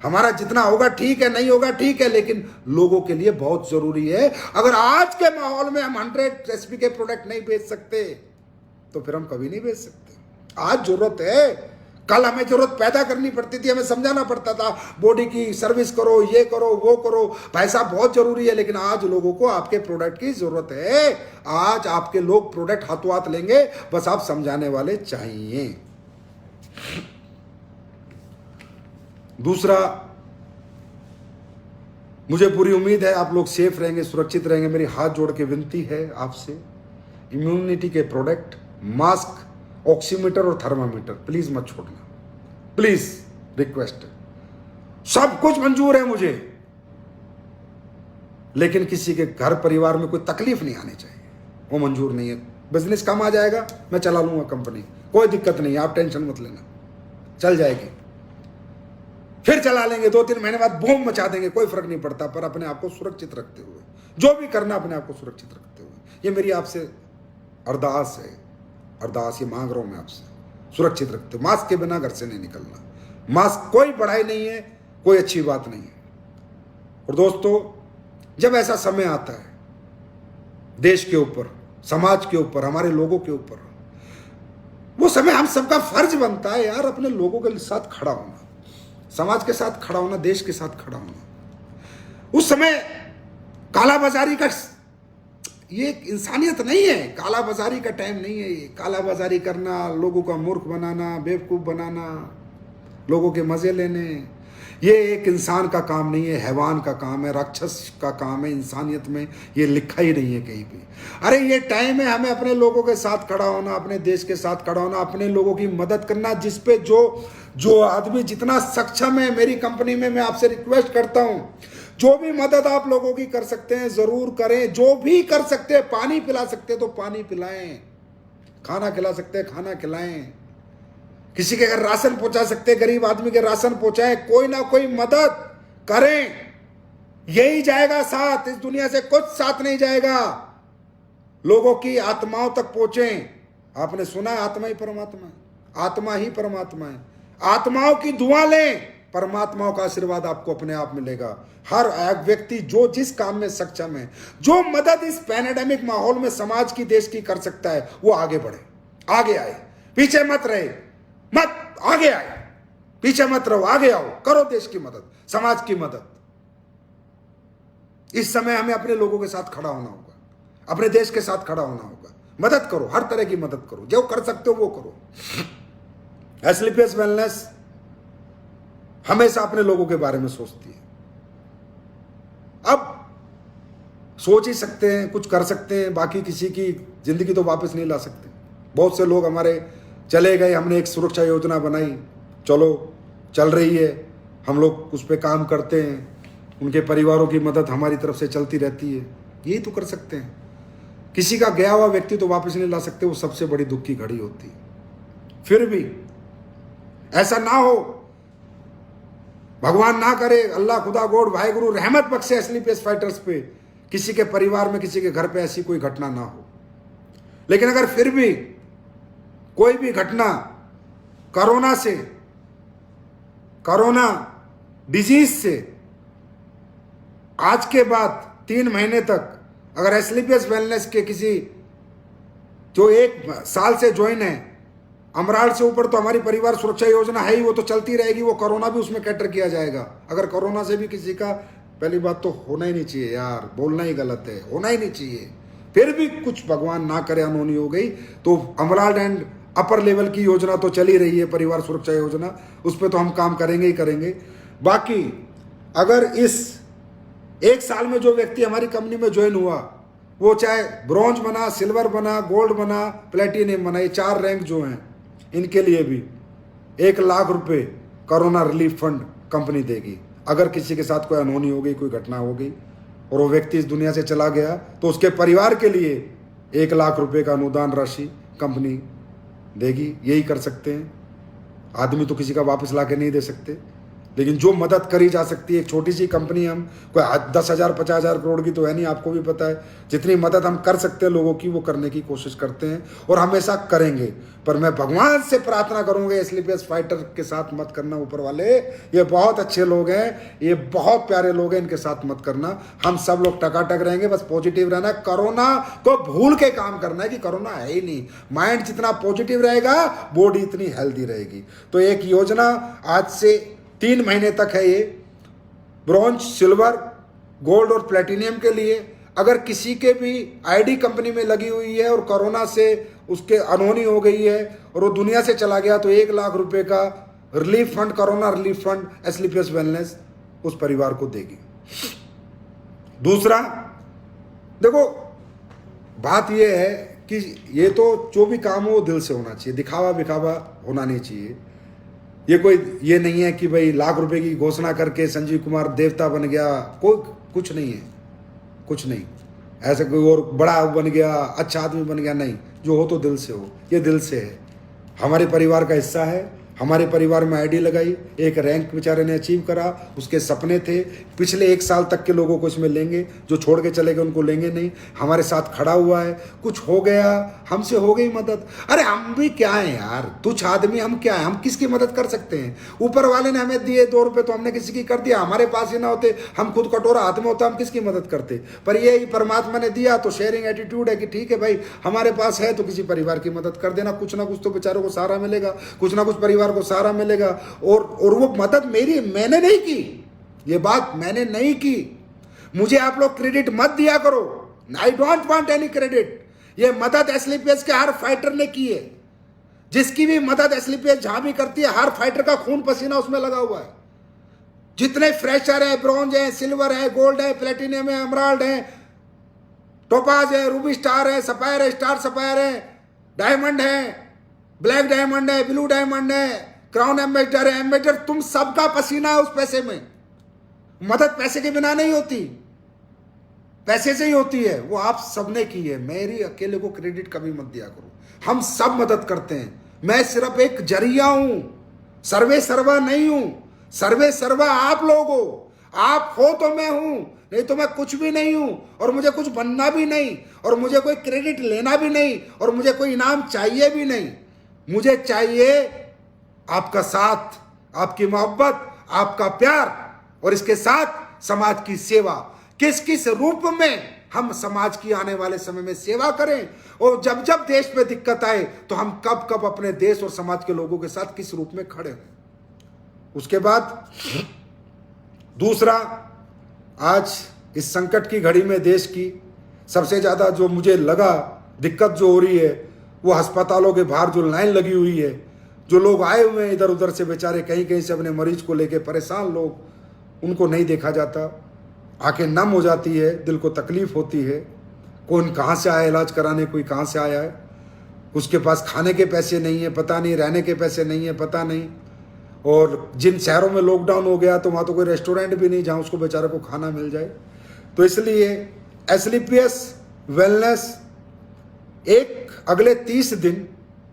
हमारा जितना होगा ठीक है, नहीं होगा ठीक है, लेकिन लोगों के लिए बहुत जरूरी है। अगर आज के माहौल में हम 100 एसपी के प्रोडक्ट नहीं बेच सकते, तो फिर हम कभी नहीं बेच सकते। आज जरूरत है कल हमें जरूरत पैदा करनी पड़ती थी, हमें समझाना पड़ता था बॉडी की सर्विस करो, ये करो, वो करो, पैसा बहुत जरूरी है। लेकिन आज लोगों को आपके प्रोडक्ट की जरूरत है। आज आपके लोग प्रोडक्ट हाथों हाथ लेंगे, बस आप समझाने वाले चाहिए। दूसरा, मुझे पूरी उम्मीद है आप लोग सेफ रहेंगे, सुरक्षित रहेंगे। मेरी हाथ जोड़ के विनती है आपसे, इम्यूनिटी के प्रोडक्ट, मास्क, ऑक्सीमीटर और थर्मामीटर प्लीज मत छोड़ना, प्लीज रिक्वेस्ट है। सब कुछ मंजूर है मुझे, लेकिन किसी के घर परिवार में कोई तकलीफ नहीं आनी चाहिए, वो मंजूर नहीं है। बिजनेस कम आ जाएगा, मैं चला लूंगा कंपनी, कोई दिक्कत नहीं, आप टेंशन मत लेना, चल जाएगी। फिर चला लेंगे, 2-3 महीने बाद बूम मचा देंगे, कोई फर्क नहीं पड़ता। पर अपने आप को सुरक्षित रखते हुए, जो भी करना अपने आप को सुरक्षित रखते हुए, ये मेरी आपसे अरदास है, अरदास ये मांग रहा हूं मैं आपसे, सुरक्षित रखते। मास्क के बिना घर से नहीं निकलना। मास्क कोई बड़ाई नहीं है, कोई अच्छी बात नहीं है। और दोस्तों, जब ऐसा समय आता है देश के ऊपर, समाज के ऊपर, हमारे लोगों के ऊपर, वो समय हम सबका फर्ज बनता है यार अपने लोगों के साथ खड़ा होना, समाज के साथ खड़ा होना, देश के साथ खड़ा होना। उस समय कालाबाजारी का ये इंसानियत नहीं है, कालाबाजारी का टाइम नहीं है ये। कालाबाजारी करना, लोगों का मूर्ख बनाना, बेवकूफ बनाना, लोगों के मजे लेने, ये एक इंसान का काम नहीं है, हैवान का काम है, राक्षस का काम है। इंसानियत में ये लिखा ही नहीं है कहीं भी। अरे ये टाइम है हमें अपने लोगों के साथ खड़ा होना, अपने देश के साथ खड़ा होना, अपने लोगों की मदद करना। जिस पे जो आदमी जितना सक्षम है, मेरी कंपनी में मैं आपसे रिक्वेस्ट करता हूं, जो भी मदद आप लोगों की कर सकते हैं जरूर करें। जो भी कर सकते हैं, पानी पिला सकते हैं तो पानी पिलाएं, खाना खिला सकते हैं खाना खिलाएं, किसी के घर राशन पहुंचा सकते हैं, गरीब आदमी के राशन पहुंचाएं, कोई ना कोई मदद करें। यही जाएगा साथ, इस दुनिया से कुछ साथ नहीं जाएगा। लोगों की आत्माओं तक पहुंचे। आपने सुना आत्मा ही परमात्मा है, आत्मा ही परमात्मा है। आत्माओं की दुआ लें, परमात्माओं का आशीर्वाद आपको अपने आप मिलेगा। हर एक व्यक्ति जो जिस काम में सक्षम है, जो मदद इस पैंडेमिक माहौल में समाज की, देश की कर सकता है, वो आगे बढ़े, आगे आए, पीछे मत रहे, मत आगे आए, पीछे मत रहो, आगे आओ, करो देश की मदद, समाज की मदद। इस समय हमें अपने लोगों के साथ खड़ा होना होगा, अपने देश के साथ खड़ा होना होगा। मदद करो, हर तरह की मदद करो, जो कर सकते हो वो करो। एस्क्लेपियस वेलनेस हमेशा अपने लोगों के बारे में सोचती है। अब सोच ही सकते हैं, कुछ कर सकते हैं, बाकी किसी की जिंदगी तो वापस नहीं ला सकते। बहुत से लोग हमारे चले गए, हमने एक सुरक्षा योजना बनाई, चलो चल रही है, हम लोग उस पर काम करते हैं, उनके परिवारों की मदद हमारी तरफ से चलती रहती है। यही तो कर सकते हैं। किसी का गया हुआ व्यक्ति तो वापस नहीं ला सकते, वो सबसे बड़ी दुख की घड़ी होती है। फिर भी ऐसा ना हो, भगवान ना करे, अल्लाह खुदा गॉड वाहेगुरु रहमत बख्शे एस्क्लेपियस फाइटर्स पे, किसी के परिवार में, किसी के घर पे ऐसी कोई घटना ना हो। लेकिन अगर फिर भी कोई भी घटना कोरोना से, कोरोना डिजीज से आज के बाद 3 महीने तक अगर एस्क्लेपियस वेलनेस के किसी जो 1 साल से ज्वाइन है, अमराल से ऊपर तो हमारी परिवार सुरक्षा योजना है ही, वो तो चलती रहेगी, वो कोरोना भी उसमें कैटर किया जाएगा। अगर कोरोना से भी किसी का, पहली बात तो होना ही नहीं चाहिए यार, बोलना ही गलत है, होना ही नहीं चाहिए। फिर भी कुछ भगवान ना करे अनहोनी हो गई तो अमराल एंड अपर लेवल की योजना तो चली रही है, परिवार सुरक्षा योजना, उस पर तो हम काम करेंगे ही करेंगे। बाकी अगर इस 1 साल में जो व्यक्ति हमारी कंपनी में ज्वाइन हुआ, वो चाहे ब्रॉन्ज बना, सिल्वर बना, गोल्ड बना, प्लेटिनियम बना, ये 4 रैंक जो हैं, इनके लिए भी 1 लाख रुपए कोरोना रिलीफ फंड कंपनी देगी। अगर किसी के साथ कोई अनहोनी हो गई, कोई घटना हो गई और वो व्यक्ति इस दुनिया से चला गया, तो उसके परिवार के लिए 1 लाख रुपए का अनुदान राशि कंपनी देगी। यही कर सकते हैं। आदमी तो किसी का वापस ला के नहीं दे सकते, लेकिन जो मदद करी जा सकती है, एक छोटी सी कंपनी, हम कोई 10,000 50,000 करोड़ की तो है नहीं, आपको भी पता है। जितनी मदद हम कर सकते हैं लोगों की, वो करने की कोशिश करते हैं और हमेशा करेंगे। पर मैं भगवान से प्रार्थना करूंगा, एसलीपीएस फाइटर के साथ मत करना। ऊपर वाले ये बहुत अच्छे लोग हैं, ये बहुत प्यारे लोग हैं, इनके साथ मत करना। हम सब लोग टकाटक रहेंगे, बस पॉजिटिव रहना। कोरोना को भूल के काम करना है कि कोरोना है ही नहीं। माइंड जितना पॉजिटिव रहेगा, बॉडी इतनी हेल्दी रहेगी। तो एक योजना आज से 3 महीने तक है ये, ब्रॉन्ज, सिल्वर, गोल्ड और प्लेटिनियम के लिए। अगर किसी के भी आईडी कंपनी में लगी हुई है और कोरोना से उसके अनहोनी हो गई है और वो दुनिया से चला गया, तो 1 लाख रुपए का relief fund, corona relief fund SLPS wellness उस परिवार को देगी। दूसरा, देखो बात यह है कि ये तो जो भी काम हो वो दिल से होना चाहिए, दिखावा बिखावा होना नहीं चाहिए। ये कोई ये नहीं है कि भाई लाख रुपए की घोषणा करके संजीव कुमार देवता बन गया, कोई कुछ नहीं है, कुछ नहीं ऐसा कोई और बड़ा बन गया, अच्छा आदमी बन गया, नहीं। जो हो तो दिल से हो, ये दिल से है। हमारे परिवार का हिस्सा है, हमारे परिवार में आईडी लगाई, एक रैंक बेचारे ने अचीव करा, उसके सपने थे। पिछले 1 साल तक के लोगों को इसमें लेंगे, जो छोड़ के चले गए उनको लेंगे नहीं। हमारे साथ खड़ा हुआ है, कुछ हो गया, हमसे हो गई मदद। अरे हम भी क्या है यार, तुच्छ आदमी हम क्या है, हम किसकी मदद कर सकते हैं? ऊपर वाले ने हमें दिए 2 रुपए तो हमने किसी की कर दिया। हमारे पास ही ना होते, हम खुद कटोरा हाथ में होता, हम किसकी मदद करते? पर ये परमात्मा ने दिया तो शेयरिंग एटीट्यूड है कि ठीक है भाई, हमारे पास है तो किसी परिवार की मदद कर देना। कुछ ना कुछ तो बेचारों को सहारा मिलेगा, कुछ ना कुछ परिवार को सहारा मिलेगा। और वो मदद मैंने नहीं की, ये बात मैंने नहीं की। मुझे आप लोग क्रेडिट मत दिया करो, I don't want any credit. ये मदद एसलीपीएस के हर फाइटर ने की है। जिसकी भी मदद एसलीपीएस जहां भी करती है, हर फाइटर का खून पसीना उसमें लगा हुआ है। जितने फ्रेशर है, ब्रॉन्ज है, सिल्वर है, गोल्ड है, प्लेटिनियम है, एमराल्ड है, टोपाज है, रूबी स्टार है, सफायर है, स्टार सफायर है, डायमंड है, ब्लैक डायमंड है, ब्लू डायमंड है, क्राउन एम्बेसडर है, एम्बेसडर, तुम सबका पसीना है उस पैसे में। मदद पैसे के बिना नहीं होती, पैसे से ही होती है। वो आप सबने की है, मेरी अकेले को क्रेडिट कभी मत दिया करो। हम सब मदद करते हैं, मैं सिर्फ एक जरिया हूं, सर्वे सर्वा नहीं हूं। सर्वे सर्वा आप लोग हो, आप हो तो मैं हूं, नहीं तो मैं कुछ भी नहीं हूं। और मुझे कुछ बनना भी नहीं, और मुझे कोई क्रेडिट लेना भी नहीं, और मुझे कोई इनाम चाहिए भी नहीं। मुझे चाहिए आपका साथ, आपकी मोहब्बत, आपका प्यार, और इसके साथ समाज की सेवा। किस किस रूप में हम समाज की आने वाले समय में सेवा करें, और जब जब देश में दिक्कत आए तो हम कब कब अपने देश और समाज के लोगों के साथ किस रूप में खड़े हों। उसके बाद दूसरा, आज इस संकट की घड़ी में देश की सबसे ज्यादा जो मुझे लगा दिक्कत जो हो रही है, वो अस्पतालों के बाहर जो लाइन लगी हुई है, जो लोग आए हुए हैं इधर उधर से, बेचारे कहीं कहीं से अपने मरीज को लेके परेशान लोग, उनको नहीं देखा जाता। आंखें नम हो जाती है, दिल को तकलीफ होती है। कौन कहाँ से आया इलाज कराने, कोई कहाँ से आया है, उसके पास खाने के पैसे नहीं है पता नहीं, रहने के पैसे नहीं है पता नहीं। और जिन शहरों में लॉकडाउन हो गया तो वहाँ तो कोई रेस्टोरेंट भी नहीं जहाँ उसको बेचारे को खाना मिल जाए। तो इसलिए एसलीपीएस वेलनेस एक अगले 30 दिन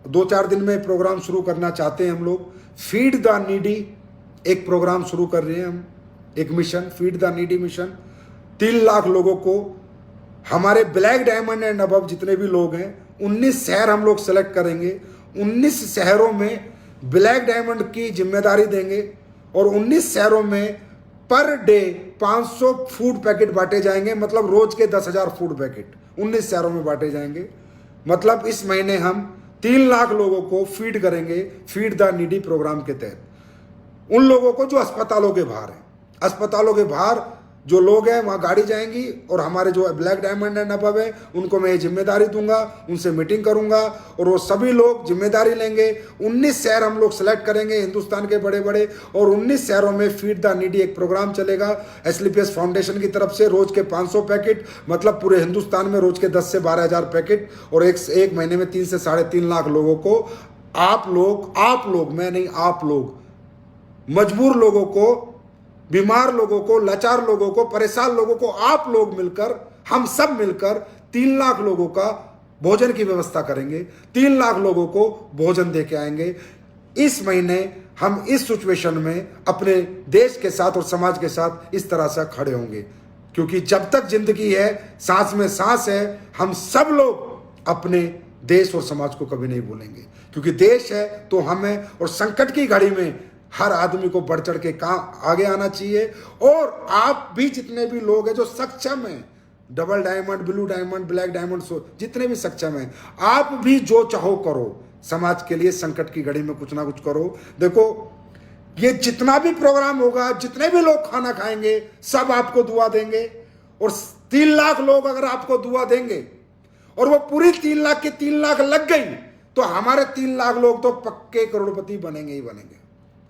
2-4 दिन में प्रोग्राम शुरू करना चाहते हैं हम लोग। फीड द नीडी एक प्रोग्राम शुरू कर रहे हैं हम, एक mission, feed the needy mission. 3 lakh लोगों को, हमारे ब्लैक डायमंड एंड अबव जितने भी लोग हैं, 19 शहर हम लोग सेलेक्ट करेंगे। 19 शहरों में ब्लैक डायमंड की जिम्मेदारी देंगे, और 19 शहरों में पर डे 500 फूड पैकेट बांटे जाएंगे। मतलब रोज के 10,000 फूड पैकेट 19 शहरों में बांटे जाएंगे। मतलब इस महीने हम 3 लाख लोगों को फीड करेंगे, फीड द नीडी प्रोग्राम के तहत। उन लोगों को जो अस्पतालों के बाहर हैं, अस्पतालों के बाहर जो लोग हैं वहाँ गाड़ी जाएंगी, और हमारे जो ब्लैक डायमंड एंड अबव है उनको मैं ये जिम्मेदारी दूंगा, उनसे मीटिंग करूंगा, और वो सभी लोग जिम्मेदारी लेंगे। 19 शहर हम लोग सेलेक्ट करेंगे हिंदुस्तान के बड़े बड़े, और 19 शहरों में फीड द नीडी एक प्रोग्राम चलेगा एसलीपीएस फाउंडेशन की तरफ से। रोज के 500 पैकेट, मतलब पूरे हिंदुस्तान में रोज के 10 से 12,000 पैकेट, और एक महीने में 3 से 3.5 लाख लोगों को आप लोग, मैं नहीं, आप लोग, मजबूर लोगों को, बीमार लोगों को, लाचार लोगों को, परेशान लोगों को, आप लोग मिलकर, हम सब मिलकर 3 लाख लोगों का भोजन की व्यवस्था करेंगे। 3 लाख लोगों को भोजन दे के आएंगे। इस महीने हम इस सिचुएशन में अपने देश के साथ और समाज के साथ इस तरह से खड़े होंगे, क्योंकि जब तक जिंदगी है, सांस में सांस है, हम सब लोग अपने देश और समाज को कभी नहीं भूलेंगे, क्योंकि देश है तो हमें, और संकट की घड़ी में हर आदमी को बढ़ चढ़ के काम आगे आना चाहिए। और आप भी जितने भी लोग हैं जो सक्षम हैं, double diamond, blue diamond, black diamond, जितने भी सक्षम हैं, आप भी जो चाहो करो, समाज के लिए संकट की घड़ी में कुछ ना कुछ करो। देखो, ये जितना भी प्रोग्राम होगा, जितने भी लोग खाना खाएंगे, सब आपको दुआ देंगे, और 3 लाख लोग अगर आपको दुआ देंगे और वो पूरी 3 लाख की 3 लाख लग गई, तो हमारे 3 लाख लोग तो पक्के करोड़पति बनेंगे ही बनेंगे।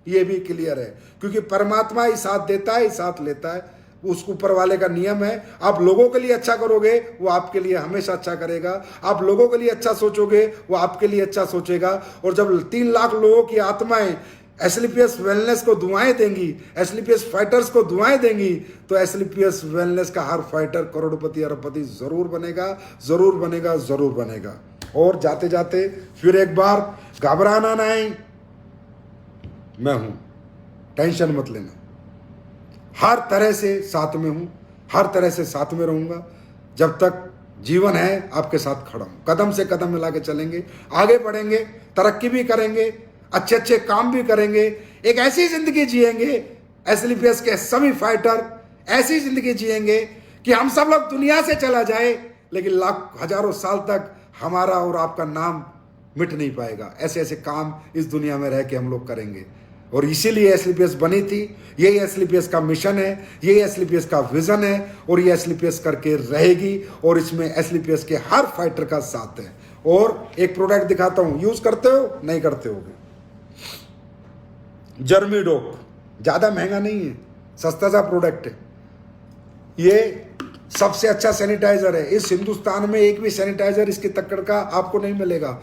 ये भी क्लियर है, क्योंकि परमात्मा ही साथ देता है, ही साथ लेता है, उस ऊपर वाले का नियम है। आप लोगों के लिए अच्छा करोगे, वो आपके लिए हमेशा अच्छा करेगा। आप लोगों के लिए अच्छा सोचोगे, वो आपके लिए अच्छा सोचेगा। और जब 3 लाख लोगों की आत्माएं एसलीपीएस वेलनेस को दुआएं देंगी, एसलीपीएस फाइटर्स को दुआएं देंगी, तो एसलीपीएस वेलनेस का हर फाइटर करोड़पति अरबपति जरूर बनेगा, जरूर बनेगा, जरूर बनेगा। और जाते जाते फिर एक बार, घबराना नहीं, मैं हूं, टेंशन मत लेना, हर तरह से साथ में हूं, हर तरह से साथ में रहूंगा। जब तक जीवन है आपके साथ खड़ा हूं, कदम से कदम मिला के चलेंगे, आगे बढ़ेंगे, तरक्की भी करेंगे, अच्छे अच्छे काम भी करेंगे, एक ऐसी जिंदगी जिएंगे, एसलीपीएस के सभी फाइटर ऐसी जिंदगी जिएंगे कि हम सब लोग दुनिया से चला जाए, लेकिन लाख हजारों साल तक हमारा और आपका नाम मिट नहीं पाएगा। ऐसे ऐसे काम इस दुनिया में रह के हम लोग करेंगे, और इसीलिए एसलीपीएस बनी थी। यही एसलीपीएस का मिशन है, यही एसलीपीएस का विजन है, और ये एसलीपीएस करके रहेगी। और इसमें एसलीपीएस के हर फाइटर का साथ है। और एक प्रोडक्ट दिखाता हूं, यूज करते हो, नहीं करते होगे, जर्मीडोक, ज्यादा महंगा नहीं है, सस्ता सा प्रोडक्ट है। ये सबसे अच्छा सैनिटाइजर है। इस हिंदुस्तान में एक भी सैनिटाइजर इसकी टक्कर का आपको नहीं मिलेगा।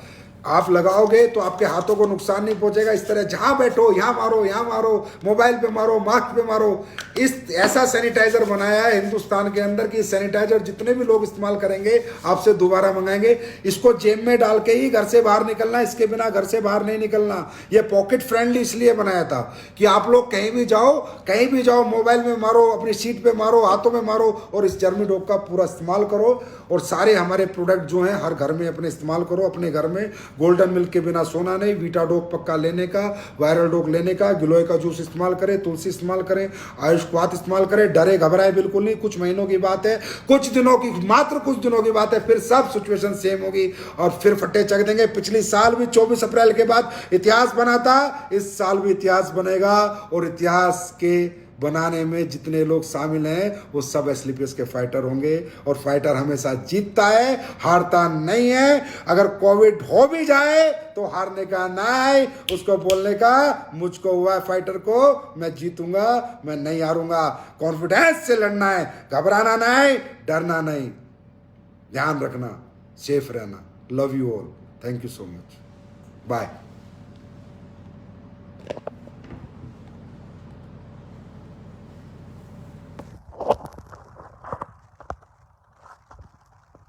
आप लगाओगे तो आपके हाथों को नुकसान नहीं पहुंचेगा। इस तरह जहां बैठो, यहां मारो, यहां मारो, मोबाइल पे मारो, मास्क पे मारो। इस ऐसा सैनिटाइजर बनाया है हिंदुस्तान के अंदर कि सैनिटाइजर जितने भी लोग इस्तेमाल करेंगे आपसे दोबारा मंगाएंगे। इसको जेब में डाल के ही घर से बाहर निकलना, इसके बिना घर से बाहर नहीं निकलना। ये पॉकेट फ्रेंडली इसलिए बनाया था कि आप लोग कहीं भी जाओ, मोबाइल में मारो, अपनी सीट पे मारो, हाथों में मारो, और इस जर्मीडोक का पूरा इस्तेमाल करो। और सारे हमारे प्रोडक्ट जो हैं हर घर में अपने इस्तेमाल करो। अपने घर में गोल्डन मिल्क के बिना सोना नहीं, वीटा डोक पक्का लेने का, वायरल डोक लेने का, गिलोय का जूस इस्तेमाल करें, तुलसी इस्तेमाल करें, आयुष क्वाथ इस्तेमाल करें। डरे घबराए बिल्कुल नहीं, कुछ महीनों की बात है, मात्र कुछ दिनों की बात है, फिर सब सिचुएशन सेम होगी और फिर फट्टे चक देंगे। पिछली साल भी 24 अप्रैल के बाद इतिहास बना था, इस साल भी इतिहास बनेगा। और इतिहास के बनाने में जितने लोग शामिल हैं वो सब एसलीपीएस के फाइटर होंगे। और फाइटर हमेशा जीतता है, हारता नहीं है। अगर कोविड हो भी जाए तो हारने का नहीं, उसको बोलने का मुझको हुआ है फाइटर को, मैं जीतूंगा, मैं नहीं हारूंगा। कॉन्फिडेंस से लड़ना है, घबराना नहीं, डरना नहीं। ध्यान रखना, सेफ रहना। Love you all, thank you so much, bye.